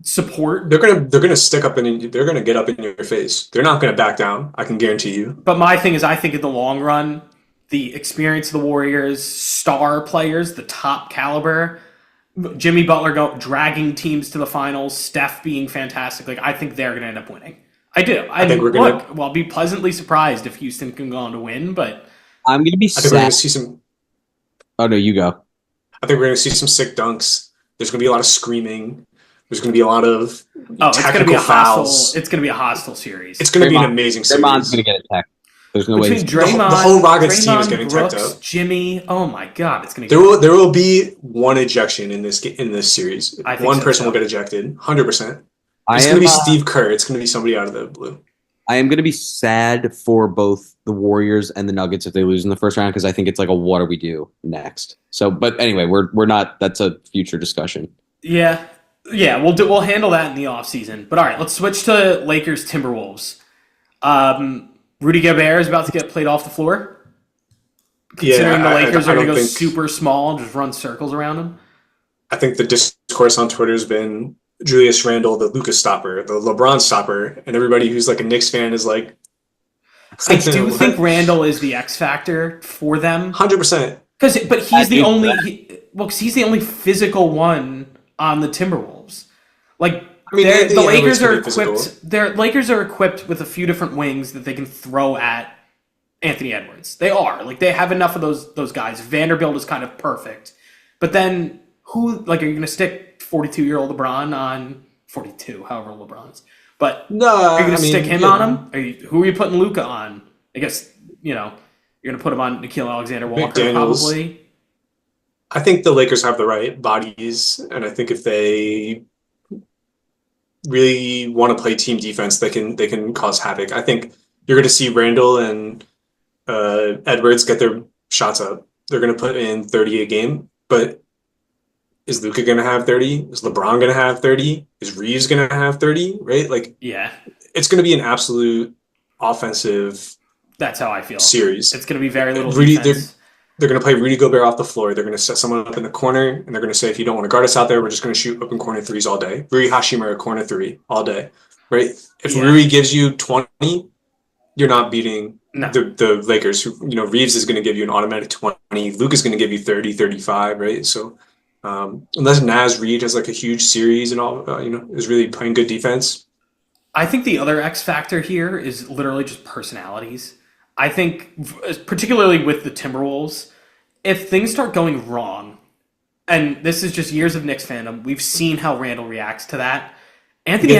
support. they're gonna stick up and they're gonna get up in your face. They're not gonna back down. I can guarantee you. But my thing is, I think in the long run, the experience of the Warriors, star players, the top caliber, Jimmy Butler dragging teams to the finals, Steph being fantastic. Like, I think they're going to end up winning. I do. I think we're gonna. Well, I'll be pleasantly surprised if Houston can go on to win, but I'm going to be I think we're gonna sad. see some. Oh, no, you go. I think we're gonna see some sick dunks. There's gonna be a lot of screaming. There's gonna be a lot of it's going to be tactical a hostile. fouls. It's going to be a hostile series. It's gonna be an Draymond- amazing Draymond's series. going to get attacked. There's no way. Between he's- Draymond, The whole Rockets team is Draymond, getting teched Brooks, up. Jimmy. Oh my God, it's going to There will be one ejection in this series. I think One so, person too. will get ejected. 100%. I It's am, gonna be Steve Kerr. It's gonna be somebody out of the blue. I am going to be sad for both the Warriors and the Nuggets if they lose in the first round because I think it's like a what do we do next? So, but anyway, we're not. That's a future discussion. Yeah. Yeah, we'll handle that in the offseason. But all right, let's switch to Lakers Timberwolves. Rudy Gobert is about to get played off the floor. Considering the Lakers are going to go super small and just run circles around him. I think the discourse on Twitter has been Julius Randle, the Lucas stopper, the LeBron stopper, and everybody who's like a Knicks fan is like, I do think Randall is the X factor for them. 100%. But he's the only because he's the only physical one on the Timberwolves. Like I mean, the Lakers are Edwards equipped. Their Lakers are equipped with a few different wings that they can throw at Anthony Edwards. They are like they have enough of those guys. Vanderbilt is kind of perfect, but then who like are you going to stick 42-year-old LeBron on 42? However, LeBron is. But No, are you going to stick him on him? Who are you putting Luka on? I guess you're going to put him on Nickeil Alexander-Walker McDaniels. probably. I think the Lakers have the right bodies, and I think if they really want to play team defense, they can cause havoc. I think you're going to see Randall and Edwards get their shots up. They're going to put in 30 a game, but is Luka going to have 30? Is LeBron going to have 30? Is Reeves going to have 30? Right? Like, Yeah, it's going to be an absolute offensive that's how I feel. series. It's going to be very little Rudy, defense. They're going to play Rudy Gobert off the floor. They're going to set someone up in the corner, and they're going to say, if you don't want to guard us out there, we're just going to shoot open corner threes all day. Rui Hashimura, corner three, all day. Right? If Rui gives you 20, you're not beating the Lakers. Who, Reeves is going to give you an automatic 20. Luke is going to give you 30, 35, right? So unless Naz Reid has like a huge series and all, is really playing good defense. I think the other X factor here is literally just personalities. I think, particularly with the Timberwolves, if things start going wrong, and this is just years of Knicks fandom, we've seen how Randall reacts to that. Anthony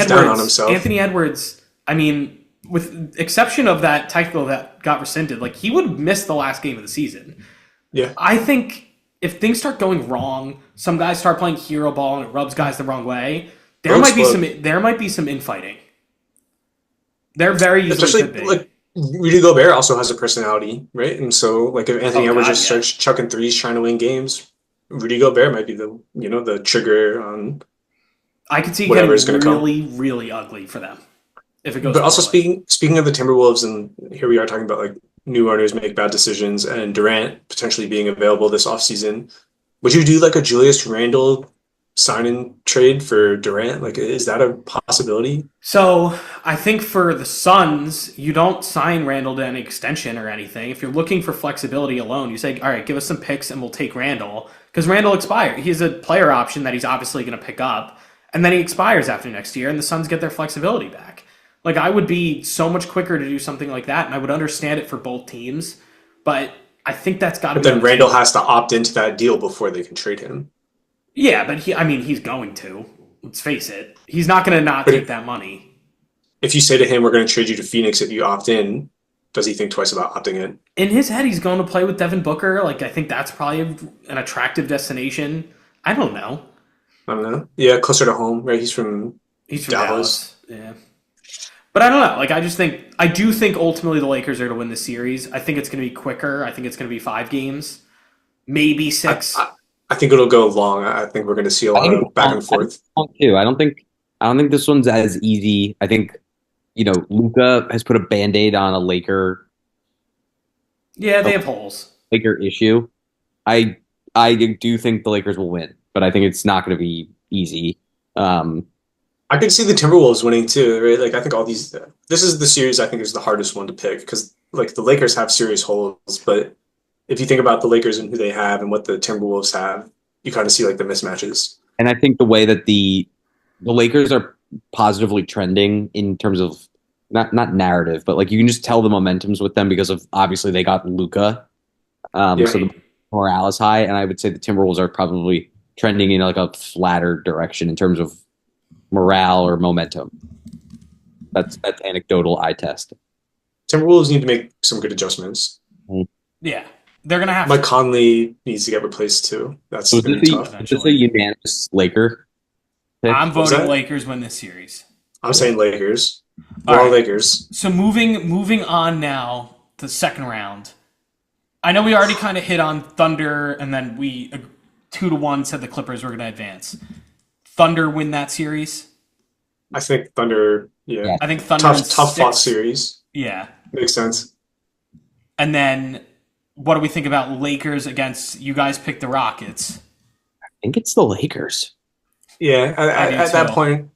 Edwards, I mean, with exception of that technical that got rescinded, like he would miss the last game of the season. Yeah. I think if things start going wrong, some guys start playing hero ball and it rubs guys the wrong way, there might be some infighting. There very easily could be. Like Rudy Gobert also has a personality, right? And so, like, if Anthony Edwards just starts chucking threes, trying to win games, Rudy Gobert might be the trigger on. I could see whatever's getting going to really, really ugly for them if it goes. But also speaking of the Timberwolves, and here we are talking about like new owners make bad decisions, and Durant potentially being available this offseason. Would you do like a Julius Randle sign and trade for Durant? Like, is that a possibility? So I think for the Suns, you don't sign Randle to any extension or anything. If you're looking for flexibility alone, you say, all right, give us some picks and we'll take Randle. Because Randle expired. He's a player option that he's obviously going to pick up. And then he expires after next year, and the Suns get their flexibility back. Like, I would be so much quicker to do something like that, and I would understand it for both teams. But I think that's got to be... But then Randle has to opt into that deal before they can trade him. Yeah, but he's going to. Let's face it. He's not going to not take that money. If you say to him, we're going to trade you to Phoenix if you opt in, does he think twice about opting in? In his head, he's going to play with Devin Booker. Like, I think that's probably an attractive destination. I don't know. I don't know. Yeah, closer to home, right? He's from Dallas. Yeah. But I don't know. Like I do think ultimately the Lakers are going to win the series. I think it's going to be quicker. I think it's going to be 5 games, maybe 6. I think it'll go long. I think we're going to see a I lot think of back and forth. too. I don't think this one's as easy. I think Luka has put a Band-Aid on a Yeah, they have holes. Laker issue. I do think the Lakers will win, but I think it's not going to be easy. I could see the Timberwolves winning too, right? Like I think all these. This is the series I think is the hardest one to pick because like the Lakers have serious holes, but if you think about the Lakers and who they have and what the Timberwolves have, you kind of see like the mismatches. And I think the way that the Lakers are positively trending in terms of not narrative, but like you can just tell the momentum's with them because of obviously they got Luka. Yeah. So the morale is high, and I would say the Timberwolves are probably trending in like a flatter direction in terms of morale or momentum. That's anecdotal eye test. Timberwolves need to make some good adjustments. Yeah, they're going to have Mike to. Conley needs to get replaced too. That's So going to be tough. is this a unanimous Laker pick? I'm was voting that? Lakers win this series. I'm saying Lakers. All We're all right. Lakers. So moving on now to the second round. I know we already kind of hit on Thunder, and then we 2-1 said the Clippers were going to advance. Thunder win that series. I think Thunder. Yeah. I think Thunder Tough fought series. Yeah, Makes sense. and then what do we think about Lakers against? You guys picked the Rockets. I think it's the Lakers. Yeah. I do At that too. point.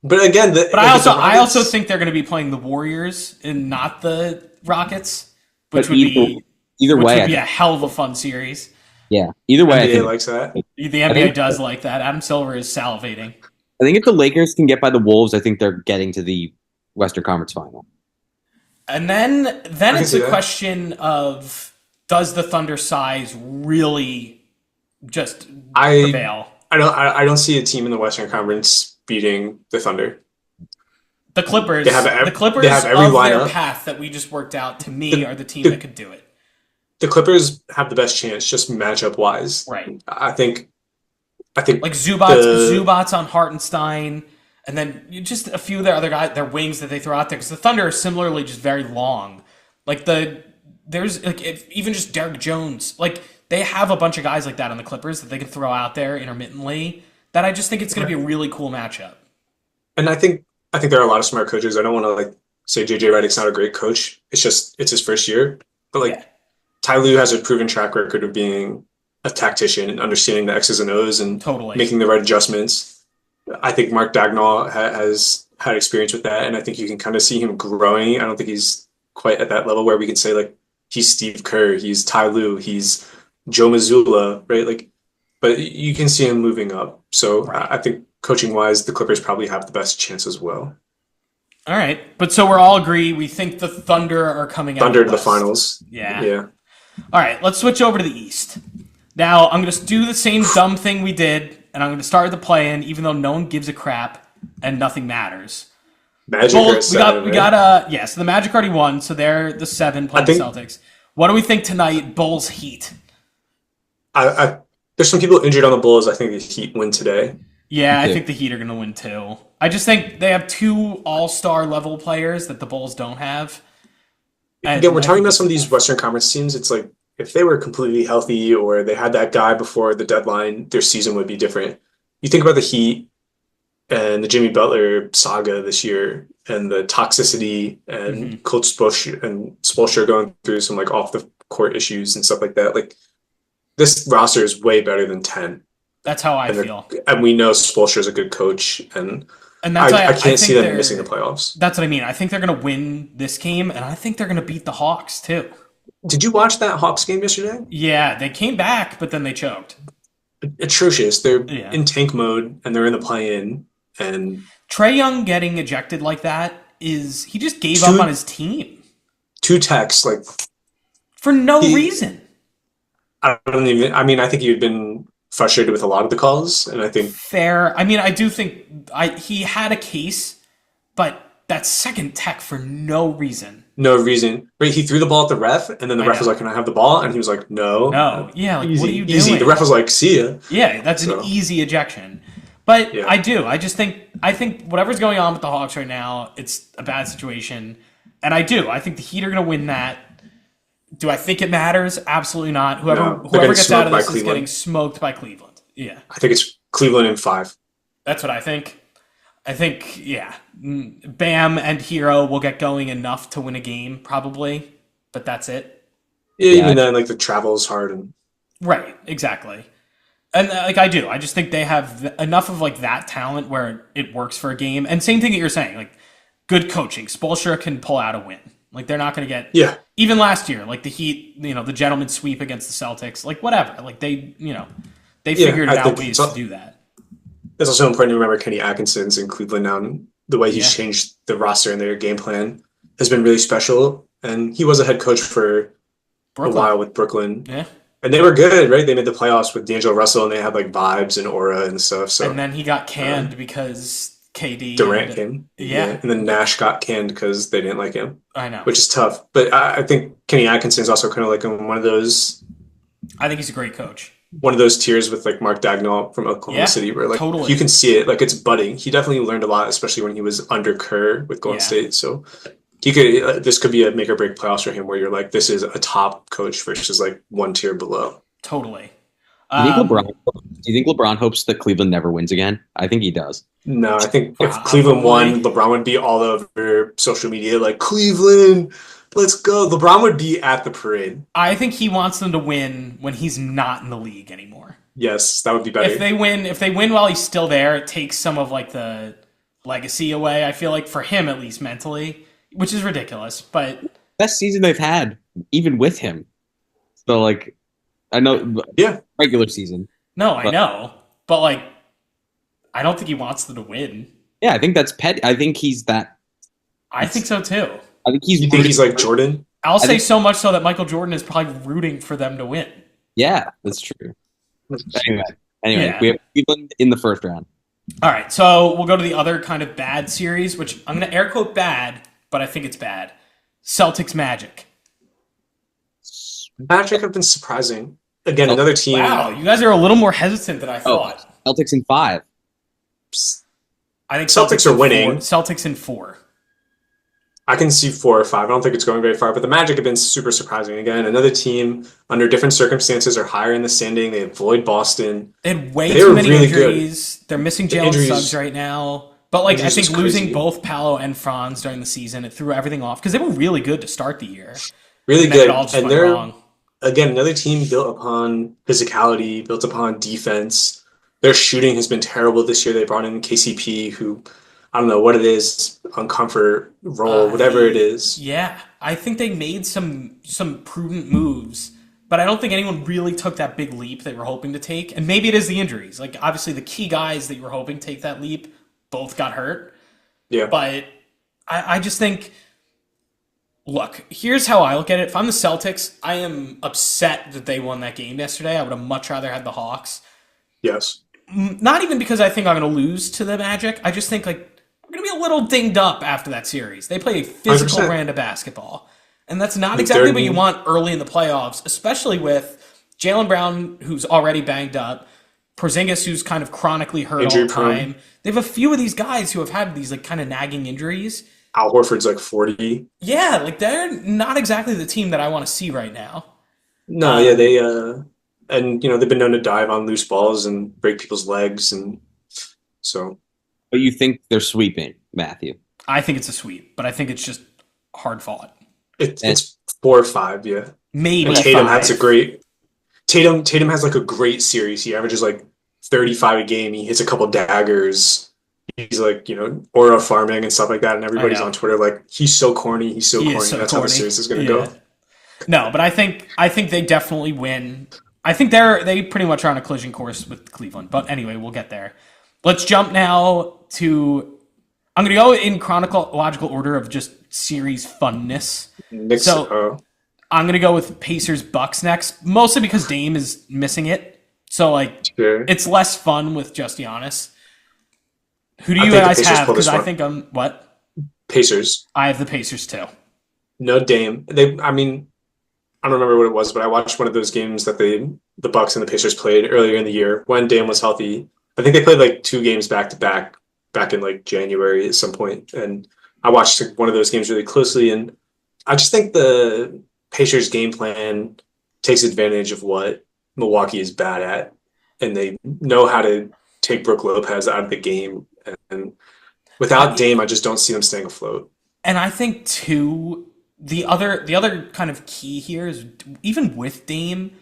But again, But I also think they're going to be playing the Warriors and not the Rockets, which But would be either way, a hell of a fun series. yeah. Either way, I NBA think likes that. The NBA does like that. Adam Silver is salivating. if the Lakers can get by the Wolves, I think they're getting to the Western Conference Final. And then it's see a that. question of does the Thunder size really just I prevail? I don't see a team in the Western Conference beating the Thunder. The Clippers, They have the Clippers they have every of their lineup. path that we just worked out to me are the team that could do it. The Clippers have the best chance, just matchup wise. Right. I think Like Zubats on Hartenstein, and then just a few of their other guys, their wings that they throw out there. Because the Thunder are similarly just very long. Like there's like even just Derek Jones. Like they have a bunch of guys like that on the Clippers that they can throw out there intermittently. That I just think it's going to be a really cool matchup. and I think there are a lot of smart coaches. I don't want to like say JJ Redick's not a great coach. It's his first year. But like Yeah. Ty Lue has a proven track record of being a tactician and understanding the X's and O's and Totally. making the right adjustments. I think Mark Dagnall has had experience with that, and I think you can kind of see him growing. I don't think he's quite at that level where we can say like he's Steve Kerr, he's Ty Lue, he's Joe Mazzulla, right? Like, but you can see him moving up. So Right. I think coaching wise, the Clippers probably have the best chance as well. All right, but so we're all agree we think the Thunder are coming out. Thunder of to the the West. finals. Yeah. Yeah. All right, let's switch over to the East. Now, I'm going to do the same dumb thing we did, and I'm going to start with the play-in, even though no one gives a crap and nothing matters. Magic Bull, are seven, right? so the Magic already won, so they're the 7 playing the Celtics. What do we think tonight, Bulls Heat? There's some people injured on the Bulls. I think the Heat win today. Yeah, I think the Heat are going to win too. I just think they have 2 all-star level players that the Bulls don't have. And Again, we're I talking think about it's some of these enough. Western Conference teams. It's like if they were completely healthy or they had that guy before the deadline, their season would be different. You think about the Heat and the Jimmy Butler saga this year and the toxicity and Coach Spoelstra going through some like off the court issues and stuff like that. Like this roster is way better than 10. That's how I feel. And we know Spoelstra is a good coach, and And that's why I can't think see them they're- missing the playoffs. That's what I mean. I think they're going to win this game, and I think they're going to beat the Hawks too. Did you watch that Hawks game yesterday? Yeah, they came back, but then they choked. Atrocious. They're Yeah. in tank mode and they're in the play-in. And Trey Young getting ejected like that he just gave up on his team 2 texts, like for no reason. I think he had been frustrated with a lot of the calls, and I think Fair. I mean, I do think he had a case, but that second tech for no reason. no reason. Right? He threw the ball at the ref, and then the ref was like, "Can I have the ball?" And he was like, "No, No. Yeah, like easy, what are you easy." doing? The ref was like, "See ya." Yeah, that's So- an easy ejection. But Yeah. I do. I think whatever's going on with the Hawks right now, it's a bad situation. And I do. I think the Heat are going to win that. Do I think it matters? Absolutely not. No, they're Whoever getting gets out smoked of by this is Cleveland. getting smoked by Cleveland. Yeah. I think it's Cleveland in 5. That's what I think. I think, yeah. Bam and Hero will get going enough to win a game, probably. But that's it. Yeah, Yeah, even then, like the travel is hard, and Right, exactly. And like I do, I just think they have enough of like that talent where it works for a game. And same thing that you're saying, like good coaching. Spoelstra can pull out a win. Like they're not going to get yeah, even last year, like the Heat, the gentleman sweep against the Celtics, like whatever. Like they figured I out think ways so. to do that. it's also important to remember Kenny Atkinson's in Cleveland now, and the way he's Yeah. changed the roster and their game plan has been really special. And he was a head coach for Brooklyn. a while with Brooklyn, Yeah. and they were good, right? They made the playoffs with D'Angelo Russell, and they had like vibes and aura and stuff. So And then he got canned because KD Durant and- came, Yeah. and then Nash got canned because they didn't like him, I know. which is tough. But I think Kenny Atkinson is also kind of like in one of those I think he's a great coach. tiers with like Mark Dagnall from Oklahoma Yeah, City, where like totally. you can see it, like it's budding. He definitely learned a lot, especially when he was under Kerr with Golden Yeah. State. So he could. This could be a make or break playoffs for him, where you're like, this is a top coach versus like one tier below. Totally. Do you think LeBron hopes that Cleveland never wins again? I think he does. No, I think if Probably. Cleveland won, LeBron would be all over social media like Cleveland, let's go. LeBron would be at the parade. I think he wants them to win when he's not in the league anymore. Yes, that would be better. If they win while he's still there, it takes some of like the legacy away. I feel like for him at least mentally, which is ridiculous, but Best season they've had, even with him. So like, I know Yeah, regular season. no, I know, but like, I don't think he wants them to win. Yeah, I think that's pet. I think he's that. I think so too. I think he's. you think he's like Jordan? I'll say think- so much so that Michael Jordan is probably rooting for them to win. Yeah, that's true. Anyway, Yeah. we have Cleveland in the first round. All right, so we'll go to the other kind of bad series, which I'm going to air quote bad, but I think it's bad. Celtics Magic. Magic have been surprising. Again, another team. Wow, you guys are a little more hesitant than I thought. Celtics in 5. I think Celtics are in winning. 4. Celtics in 4. I can see 4 or 5. I don't think it's going very far, but the Magic have been super surprising. Again, another team under different circumstances are higher in the standing. They avoid Boston. They had way They too were many really injuries. They're missing Jalen injuries- Suggs right now. But like I injuries think is losing crazy. both Paolo and Franz during the season, it threw everything off because they were really good to start the year. Really And then good. it all just And went they're, wrong. again, another team built upon physicality, built upon defense. Their shooting has been terrible this year. They brought in KCP, who, I don't know what it is, on comfort role, whatever it is. Yeah, I think they made some prudent moves, but I don't think anyone really took that big leap they were hoping to take. And maybe it is the injuries. Like obviously the key guys that you were hoping to take that leap both got hurt. Yeah. But I just think, look, here's how I look at it. If I'm the Celtics, I am upset that they won that game yesterday. I would have much rather had the Hawks. Yes. Not even because I think I'm going to lose to the Magic. I just think like we're going to be a little dinged up after that series. They play a physical 100%. brand of basketball. And that's not exactly what you want early in the playoffs, especially with Jaylen Brown, who's already banged up, Porzingis, who's kind of chronically hurt all the Injury prone. time. They have a few of these guys who have had these like kind of nagging injuries. Al Horford's like 40. Yeah, like they're not exactly the team that I want to see right now. No, yeah, they and they've been known to dive on loose balls and break people's legs, and so But you think they're sweeping, Matthew? I think it's a sweep, but I think it's just hard fought. it's 4 or 5, yeah. Maybe And Tatum 5. has a great Tatum has like a great series. He averages like 35 a game. He hits a couple daggers. He's like, aura farming and stuff like that. And everybody's on Twitter like, he's so corny. He's so He corny. is so That's how the corny. series is going to Yeah. go. No, but I think they definitely win. I think they pretty much are on a collision course with Cleveland. But anyway, we'll get there. Let's jump now to. I'm going to go in chronological order of just series funness. Knicks, So- I'm going to go with Pacers Bucks next, mostly because Dame is missing it. So like sure. it's less fun with just Giannis. Who do I you think the guys Pacers have? pull this Because I one. think I'm what? Pacers. I have the Pacers too. No Dame. I don't remember what it was, but I watched one of those games that the Bucks and the Pacers played earlier in the year when Dame was healthy. I think they played like 2 games back to back in like January at some point, and I watched one of those games really closely, and I just think the Pacers' game plan takes advantage of what Milwaukee is bad at, and they know how to take Brook Lopez out of the game. And without Dame, I just don't see them staying afloat. And I think too, the other kind of key here is even with Dame,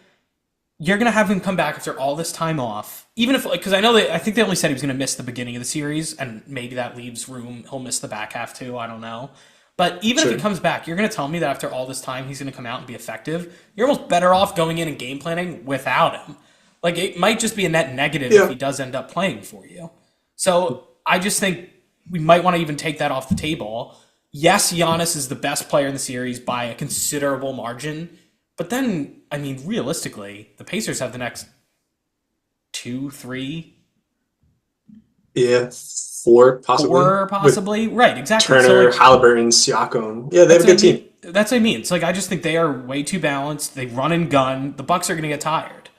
you're gonna have him come back after all this time off. Even if, because I think they only said he was gonna miss the beginning of the series, and maybe that leaves room. He'll miss the back half too. I don't know. But even if he comes back, you're gonna tell me that after all this time he's gonna come out and be effective. You're almost better off going in and game planning without him. Like, it might just be a net negative if he does end up playing for you. So I just think we might want to even take that off the table. Yes, Giannis is the best player in the series by a considerable margin. But then, I mean, realistically, the Pacers have the next 2, 3, Yeah, 4 possibly. 4 possibly. Right, exactly. Turner, So, Halliburton, Siakam. Yeah, they have a good team. That's what I mean. It's like, I just think they are way too balanced. They run and gun. The Bucks are going to get tired.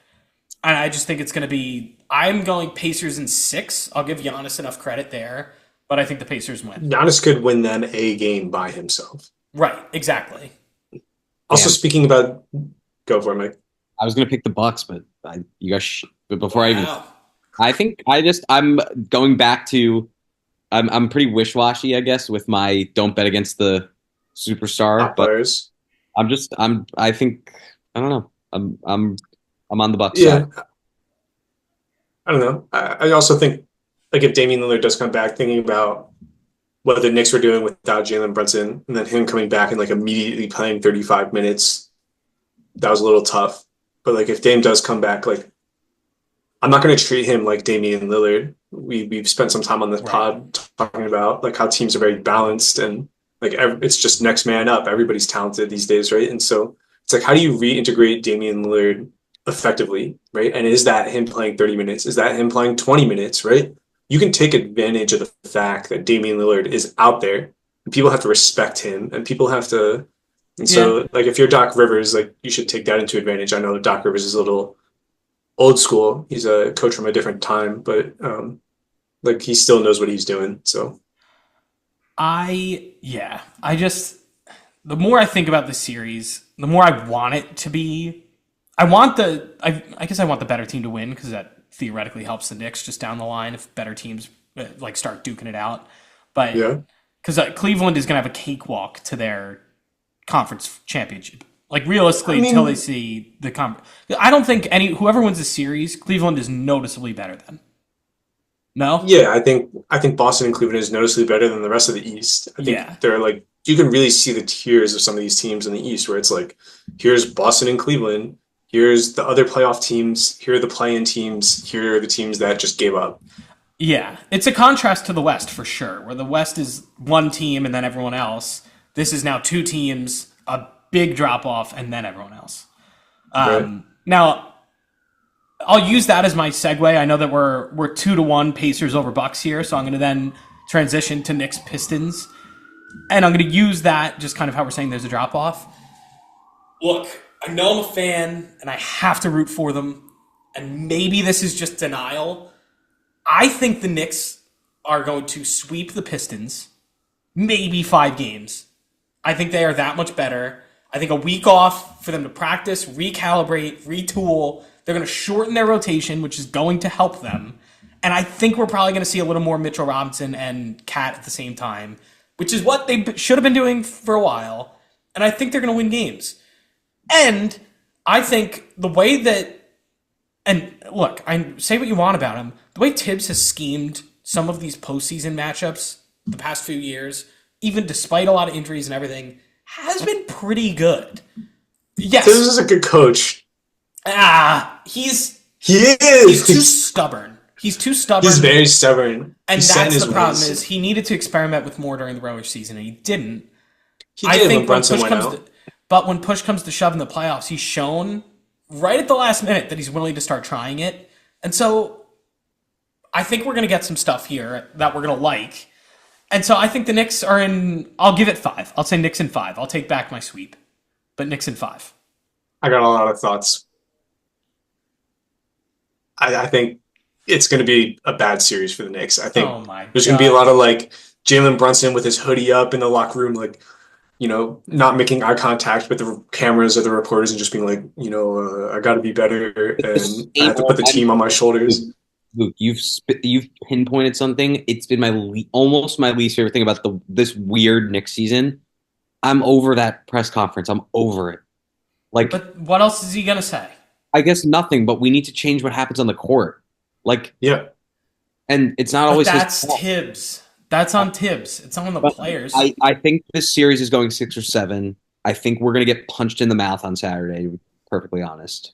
And I just think it's going to be... I'm going Pacers in 6. I'll give Giannis enough credit there. But I think the Pacers win. Giannis could win them a game by himself. Right, exactly. Also, speaking about... Go for it, Mike. I was going to pick the Bucks, but you guys... but before I think I'm going back to... I'm pretty wish-washy, I guess, with my don't bet against the superstar. Top players. I don't know. I'm on the Bucks side. I don't know. I also think, like, if Damian Lillard does come back, thinking about what the Knicks were doing without Jalen Brunson, and then him coming back and like immediately playing 35 minutes, that was a little tough. But like, if Dame does come back, like, I'm not going to treat him like Damian Lillard. We've spent some time on this pod talking about like how teams are very balanced and like it's just next man up. Everybody's talented these days, right? And so it's like, how do you reintegrate Damian Lillard effectively, right? And is that him playing 30 minutes? Is that him playing 20 minutes, right? You can take advantage of the fact that Damian Lillard is out there and people have to respect him and people have to. And so, like, if you're Doc Rivers, like, you should take that into advantage. I know Doc Rivers is a little old school. He's a coach from a different time, but like, he still knows what he's doing. So the more I think about this series, the more I want it to be. I guess I want the better team to win because that theoretically helps the Knicks just down the line if better teams like start duking it out. But because Cleveland is going to have a cakewalk to their conference championship. Like, realistically, until they see the conference, I don't think whoever wins the series, Cleveland is noticeably better than. No? Yeah, I think Boston and Cleveland is noticeably better than the rest of the East. I think they're like, you can really see the tiers of some of these teams in the East where it's like, here's Boston and Cleveland, here's the other playoff teams, here are the play-in teams, here are the teams that just gave up. Yeah, it's a contrast to the West for sure, where the West is one team and then everyone else. This is now 2 teams, a big drop-off, and then everyone else. Now, I'll use that as my segue. I know that we're 2-1 Pacers over Bucks here, so I'm going to then transition to Knicks Pistons. And I'm going to use that, just kind of how we're saying there's a drop-off. Look, I know I'm a fan, and I have to root for them, and maybe this is just denial. I think the Knicks are going to sweep the Pistons, maybe 5 games. I think they are that much better. I think a week off for them to practice, recalibrate, retool. They're going to shorten their rotation, which is going to help them. And I think we're probably going to see a little more Mitchell Robinson and Cat at the same time, which is what they should have been doing for a while. And I think they're going to win games. And I think the way that, and look, I say what you want about him, the way Tibbs has schemed some of these postseason matchups the past few years, even despite a lot of injuries and everything, has been pretty good. Yes. Tibbs is a good coach. He is. He's too stubborn. He's very stubborn. And that's the problem is he needed to experiment with more during the regular season, and he didn't. He did when Brunson went out. But when push comes to shove in the playoffs, he's shown right at the last minute that he's willing to start trying it. And so I think we're going to get some stuff here that we're going to like. And so I think the Knicks are in, I'll give it 5. I'll say Knicks in 5. I'll take back my sweep. But Knicks in 5. I got a lot of thoughts. I think it's going to be a bad series for the Knicks. I think Oh my there's going to be a god. lot of like Jalen Brunson with his hoodie up in the locker room, like, not making eye contact with the cameras or the reporters and just being like, I got to be better It's the and I same have to put the team on my shoulders. Luke, you've pinpointed something. It's been almost my least favorite thing about this weird Knicks season. I'm over that press conference. I'm over it. Like, But what else is he gonna say? I guess nothing, but we need to change what happens on the court. Like, Yeah. and it's not But always his that's fault. Tibbs. That's on Tibbs. It's not on the But players. I think this series is going 6 or 7. I think we're gonna get punched in the mouth on Saturday. To be perfectly honest,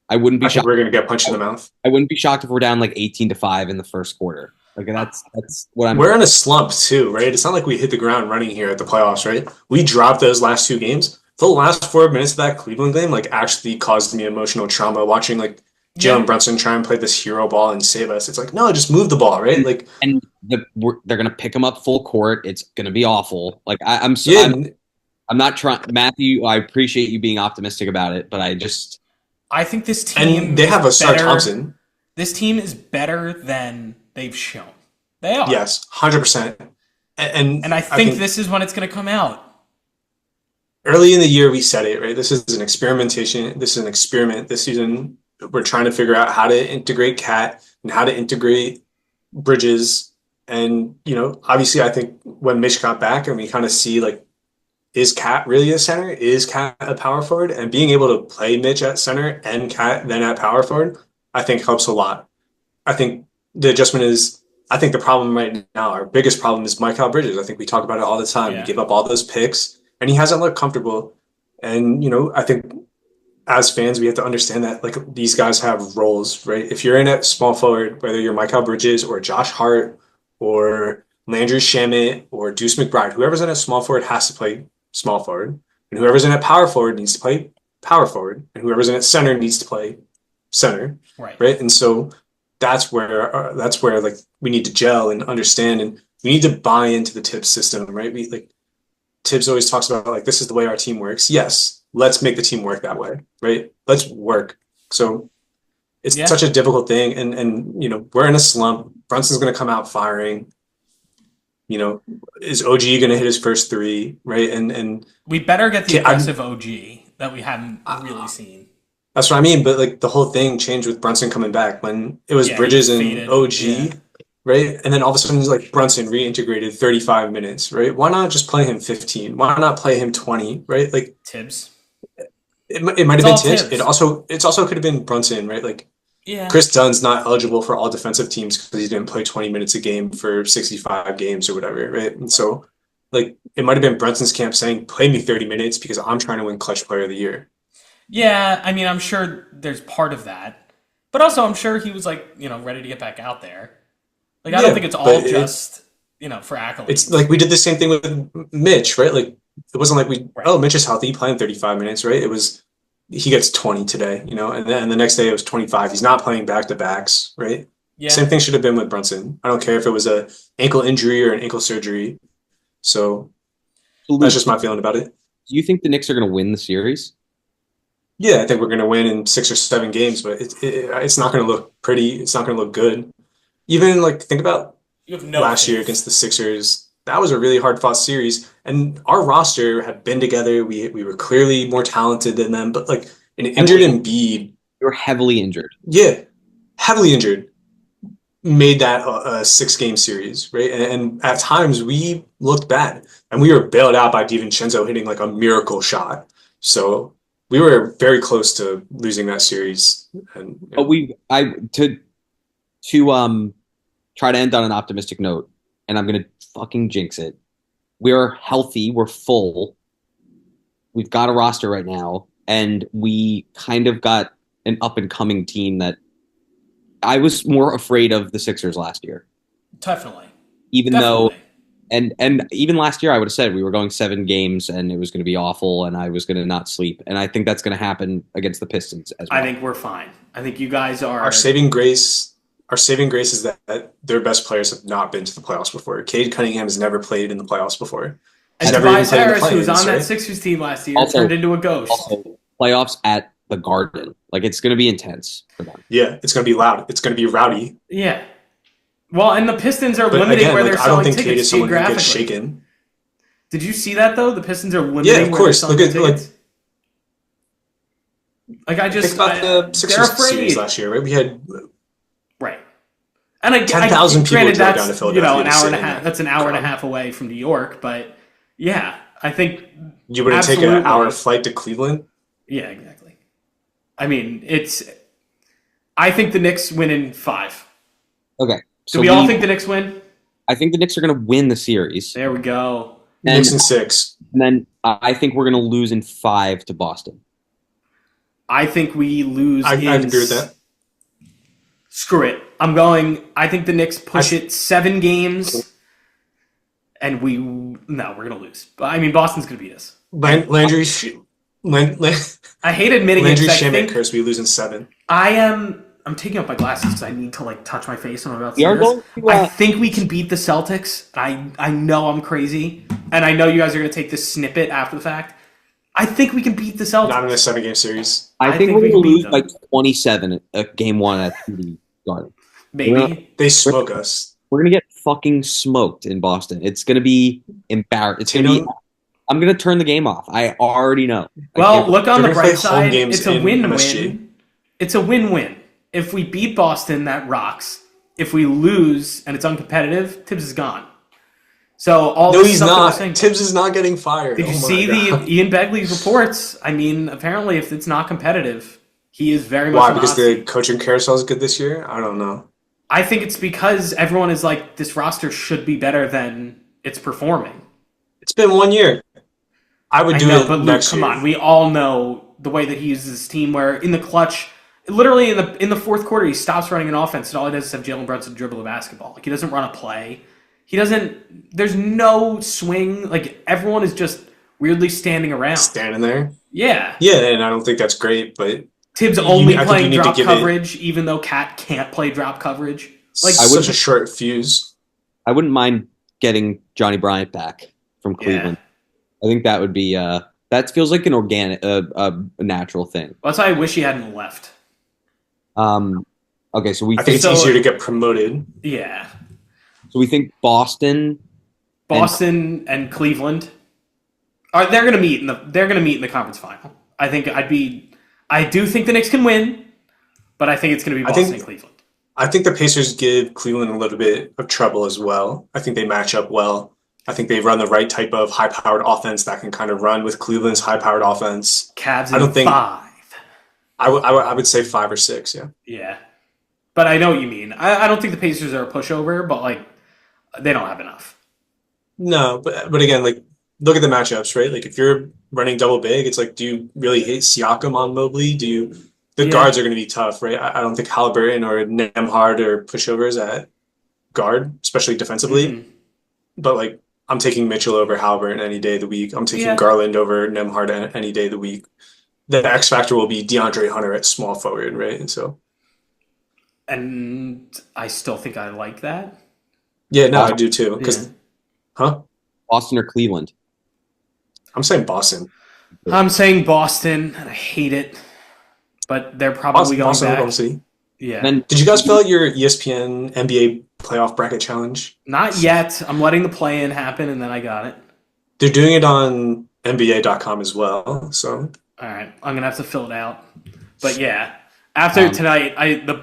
I wouldn't be I think shocked. we're going to get punched in the mouth. I wouldn't be shocked if we're down like 18-5 in the first quarter. Like that's what I'm. We're in a slump too, right? It's not like we hit the ground running here at the playoffs, right? We dropped those last 2 games. The last 4 minutes of that Cleveland game, like, actually caused me emotional trauma watching like Jalen Brunson try and play this hero ball and save us. It's like, no, just move the ball, right? Like, and they're gonna pick him up full court. It's gonna be awful. Like yeah, I'm not trying, Matthew. I appreciate you being optimistic about it, but I think this team and they have a Star better. Thompson. This team is better than they've shown. They are. Yes, 100%. And I think this is when it's going to come out. Early in the year, we said it, right? This is an experimentation. This is an experiment. This season, we're trying to figure out how to integrate Cat and how to integrate Bridges. And, obviously, I think when Mitch got back and we kind of see, like, is Cat really a center? Is Cat a power forward? And being able to play Mitch at center and Cat then at power forward, I think helps a lot. I think the adjustment is, I think the problem right now, our biggest problem is Mikal Bridges. I think we talk about it all the time. Yeah. We give up all those picks and he hasn't looked comfortable. And, I think as fans, we have to understand that, like, these guys have roles, right? If you're in at small forward, whether you're Mikal Bridges or Josh Hart or Landry Shamet or Deuce McBride, whoever's in a small forward has to play small forward. And whoever's in at power forward needs to play power forward. And whoever's in at center needs to play center. Right. And so that's where like we need to gel and understand, and we need to buy into the Tibbs system, right? Tibbs always talks about, like, this is the way our team works. Yes, let's make the team work that way, right? Let's work. So it's such a difficult thing, and we're in a slump. Brunson's going to come out firing. Is OG going to hit his first 3, right? And we better get the aggressive OG that we haven't really seen. That's what I mean. But, like, the whole thing changed with Brunson coming back when it was Bridges and OG, right? And then all of a sudden, like, Brunson reintegrated 35 minutes, right? Why not just play him 15? Why not play him 20, right? Like, Tibbs. It might have been Tibbs. It also could have been Brunson, right? Like, Chris Dunn's not eligible for all defensive teams because he didn't play 20 minutes a game for 65 games or whatever, right? And so, like, it might have been Brunson's camp saying, play me 30 minutes because I'm trying to win Clutch Player of the Year. Yeah, I mean, I'm sure there's part of that. But also, I'm sure he was, like, ready to get back out there. Like, I don't think it's all just, for accolades. It's like we did the same thing with Mitch, right? Like, it wasn't like Mitch is healthy, playing 35 minutes, right? It was, he gets 20 today, and then the next day it was 25. He's not playing back-to-backs, right? Yeah. Same thing should have been with Brunson. I don't care if it was a ankle injury or an ankle surgery. So that's just my feeling about it. Do you think the Knicks are going to win the series? Yeah, I think we're going to win in 6 or 7 games, but it's not going to look pretty. It's not going to look good. Even, like, think about last year against the Sixers. That was a really hard-fought series, and our roster had been together. We were clearly more talented than them, but, like, an injured Embiid. You were heavily injured. Yeah, heavily injured. Made that a 6-game series, right? And at times we looked bad, and we were bailed out by DiVincenzo hitting, like, a miracle shot. So we were very close to losing that series. But to try to end on an optimistic note, and I'm gonna fucking jinx it. We're healthy, we're full. We've got a roster right now, and we kind of got an up and coming team that I was more afraid of the Sixers last year. Definitely. Though and even last year I would have said we were going 7 games and it was going to be awful and I was going to not sleep. And I think that's going to happen against the Pistons as well. I think we're fine. I think you guys are. Our saving grace is that their best players have not been to the playoffs before. Cade Cunningham has never played in the playoffs before. And Tobias Harris, who was on that Sixers team last year, turned into a ghost. Also, playoffs at the Garden. Like, it's going to be intense for them. Yeah, it's going to be loud. It's going to be rowdy. Yeah. Well, and the Pistons are But limiting again, where like, they're I don't selling think Cade tickets is someone who gets geographically. shaken. Did you see that though? The Pistons are limiting Yeah, of where course. they're Look selling at tickets. Like think about the they're Sixers series afraid. last year, right? We had Right. And I 10,000 people granted drove down to that's Philadelphia an to hour sit and a in half. that That's an hour and a crowd. half away from New York, but yeah, I think You wouldn't take an absolutely. hour flight to Cleveland. Yeah, exactly. I mean, I think the Knicks win in 5. Okay. Do we all think the Knicks win? I think the Knicks are going to win the series. There we go. And, Knicks in 6. and then I think we're going to lose in 5 to Boston. I think we lose. I agree with that. Screw it. I think the Knicks push it 7 games, and we're gonna lose. But I mean, Boston's gonna beat us. Landry I hate admitting it. 'Cause I Shaman think curse. We lose in 7. I'm taking off my glasses because I need to like touch my face when I'm about to We are say this. going to, I think we can beat the Celtics. I know I'm crazy, and I know you guys are gonna take this snippet after the fact. I think we can beat the Celtics. Not in a 7-game series. I think we we're can going to beat lose them. by 27 at game 1 at the Garden. Maybe. They smoke us. We're going to get fucking smoked in Boston. It's going to be embarrassing. It's going to be. I'm going to turn the game off. I already know. Well, look on the They're gonna play bright home side. games It's a in win-win. MSG. It's a win-win. If we beat Boston, that rocks. If we lose and it's uncompetitive, Tibbs is gone. So all No, this he's stuff that we're not. saying- Tibbs is not getting fired. Did you Oh my see God. the Ian Begley's reports? I mean, apparently, if it's not competitive, he is very much. Why? on the Because hot the seat. coaching carousel is good this year? I don't know. I think it's because everyone is like, this roster should be better than it's performing. It's been 1 year. I would do know, it but Luke, next come year. on, we all know the way that he uses his team. Where in the clutch, literally in the fourth quarter, he stops running an offense, and all he does is have Jalen Brunson dribble a basketball. Like he doesn't run a play. He doesn't. There's no swing. Like everyone is just weirdly standing around. Standing there. Yeah. Yeah, and I don't think that's great, but Tibbs I only think playing you need to drop give coverage, even though Cat can't play drop coverage. Like it's such a short fuse. I wouldn't mind getting Johnny Bryant back from Cleveland. I think that would be. That feels like an organic, a natural thing. Well, that's why I wish he hadn't left. Okay, so we I think it's easier to get promoted. Yeah. we think Boston And Cleveland they're going to meet in the conference final. I do think the Knicks can win, but I think it's going to be Boston and Cleveland. I think the Pacers give Cleveland a little bit of trouble as well. I think they match up well. I think they run the right type of high-powered offense that can kind of run with Cleveland's high-powered offense. Cavs I don't in think- 5. I would say 5 or 6, yeah. Yeah. But I know what you mean. I don't think the Pacers are a pushover, but like they don't have enough. No, but again, like look at the matchups, right? Like if you're running double big, it's like, do you really hate Siakam on Mobley? The guards are going to be tough, right? I don't think Halliburton or Nembhard are pushovers at guard, especially defensively. Mhm. But like I'm taking Mitchell over Halliburton any day of the week. I'm taking Yeah. Garland over Nembhard any day of the week. The X factor will be DeAndre Hunter at small forward, right? And so, And I still think I like that. yeah, no, I do too. Because, Yeah. huh? Boston or Cleveland. I'm saying Boston. I'm saying Boston, and I hate it, but they're probably going Boston, back. Oklahoma City. Yeah. Then Did you guys fill out your ESPN NBA playoff bracket challenge? Not yet. I'm letting the play-in happen, and then I got it. They're doing it on NBA.com as well. So All right, I'm gonna have to fill it out. But yeah, after tonight, the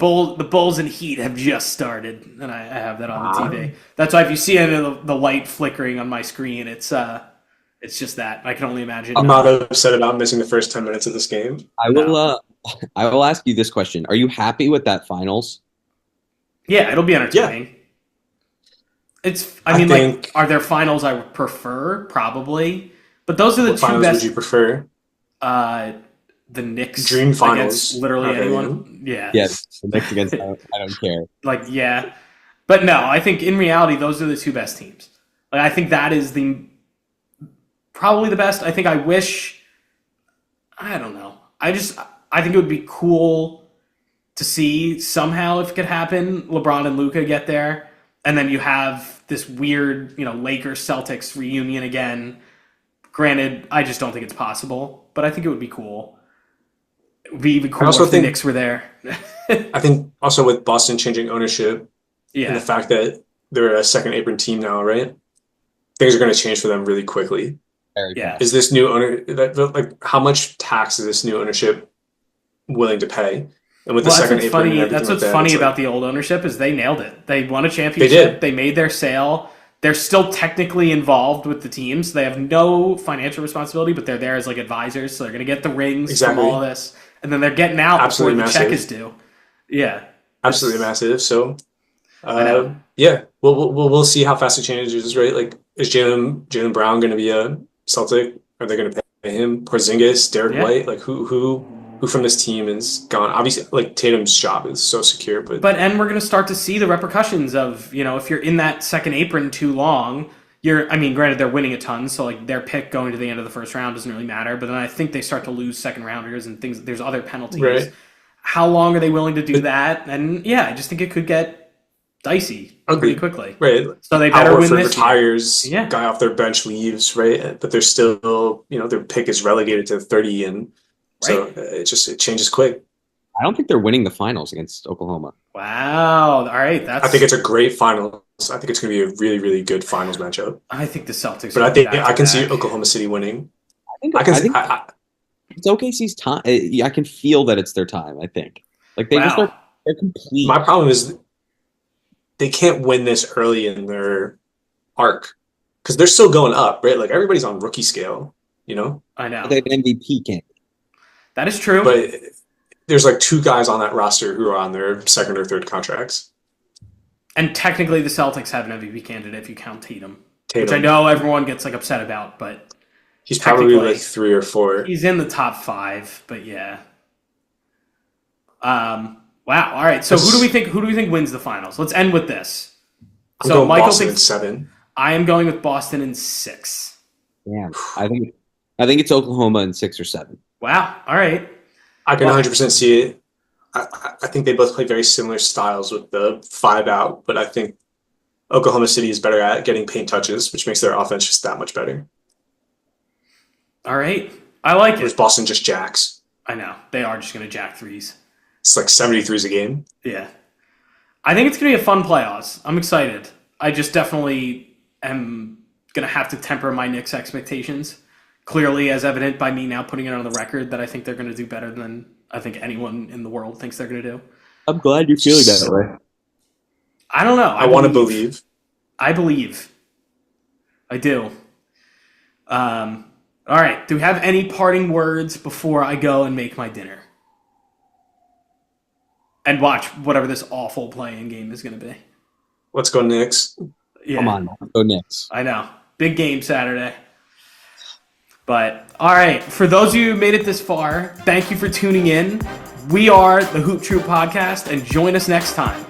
Bulls and Heat have just started, and I have that on the TV. That's why if you see any of the light flickering on my screen, it's just that. I can only imagine. I'm not upset about missing the first 10 minutes of this game. I will. I will ask you this question: are you happy with that finals? Yeah, it'll be entertaining. I mean, think- are there finals I would prefer? Probably, but those are the What two finals best. would you prefer? The Knicks Dream finals. against literally Okay, anyone. Yeah. Yes, the Knicks against. I don't care. Like, yeah. But no, I think in reality, those are the two best teams. Like, I think that is probably the best. I think I don't know. I think it would be cool to see somehow if it could happen, LeBron and Luka get there. And then you have this weird, Lakers Celtics reunion again. Granted, I just don't think it's possible, but I think it would be cool. It would be even cooler also if the think- Knicks were there. I think also with Boston changing ownership and the Yeah. fact that they're a second apron team now, right? Things are going to change for them really quickly. Very Yeah. fast. Is this new owner like how much tax is this new ownership willing to pay? And with the Well, that's second what's apron and funny. everything That's what's like that, funny it's like- about the old ownership is they nailed it. They won a They championship. did. They made their sale. They're still technically involved with the teams. They have no financial responsibility, but they're there as like advisors. So they're going to get the rings Exactly. from all of this, and then they're getting out Absolutely before the check massive. is due. Yeah, absolutely massive. So, I know. yeah, we'll see how fast it changes, right? Like, is Jalen Brown going to be a Celtic? Are they going to pay him? Porzingis, Derek Yeah. White, like who from this team is gone? Obviously, like Tatum's job is so secure, but and we're going to start to see the repercussions of if you're in that second apron too long. Granted, they're winning a ton, so like their pick going to the end of the first round doesn't really matter. But then I think they start to lose second rounders and things. There's other penalties. Right. How long are they willing to do that? And yeah, I just think it could get dicey pretty Agreed. quickly. right. So they Al better win Horford this year. retires, Yeah. guy off their bench leaves, right? But they're still, their pick is relegated to 30, and so Right. it changes quick. I don't think they're winning the finals against Oklahoma. Wow. All right. I think it's a great finals. I think it's going to be a really, really good finals matchup. I think the Celtics. But are I think back I to can see back. Oklahoma City winning. I think I it's OKC's time. I can feel that it's their time. I think like Wow. they're complete. My problem is they can't win this early in their arc because they're still going up, right? Like everybody's on rookie scale, I know. They have an MVP candidate. That is true. but there's like two guys on that roster who are on their second or third contracts. And technically, the Celtics have an MVP candidate if you count Tatum, Tatum, which I know everyone gets like upset about, but he's probably technically, like 3 or 4. he's in the top 5. But yeah. Wow. All right. So who do we think wins the finals? Let's end with this. I'm So going Michael Boston in thinks 7. I am going with Boston in 6. Damn, I think it's Oklahoma in 6 or 7. Wow. All right. I can Well- 100% see it. I think they both play very similar styles with the 5 out, but I think Oklahoma City is better at getting paint touches, which makes their offense just that much better. All right. I like Whereas it. Boston just jacks. I know. They are just going to jack threes. It's like 73s a game. Yeah. I think it's going to be a fun playoffs. I'm excited. I just definitely am going to have to temper my Knicks expectations. Clearly, as evident by me now putting it on the record that I think they're going to do better than I think anyone in the world thinks they're going to do. I'm glad you're feeling that way. I don't know. I want to believe. I believe. I do. All right. Do we have any parting words before I go and make my dinner? And watch whatever this awful playing game is going to be. Let's go Knicks. Yeah, Come on, go Knicks. I know. Big game Saturday. But, all right. For those of you who made it this far, thank you for tuning in. We are the Hoop Troop Podcast, and join us next time.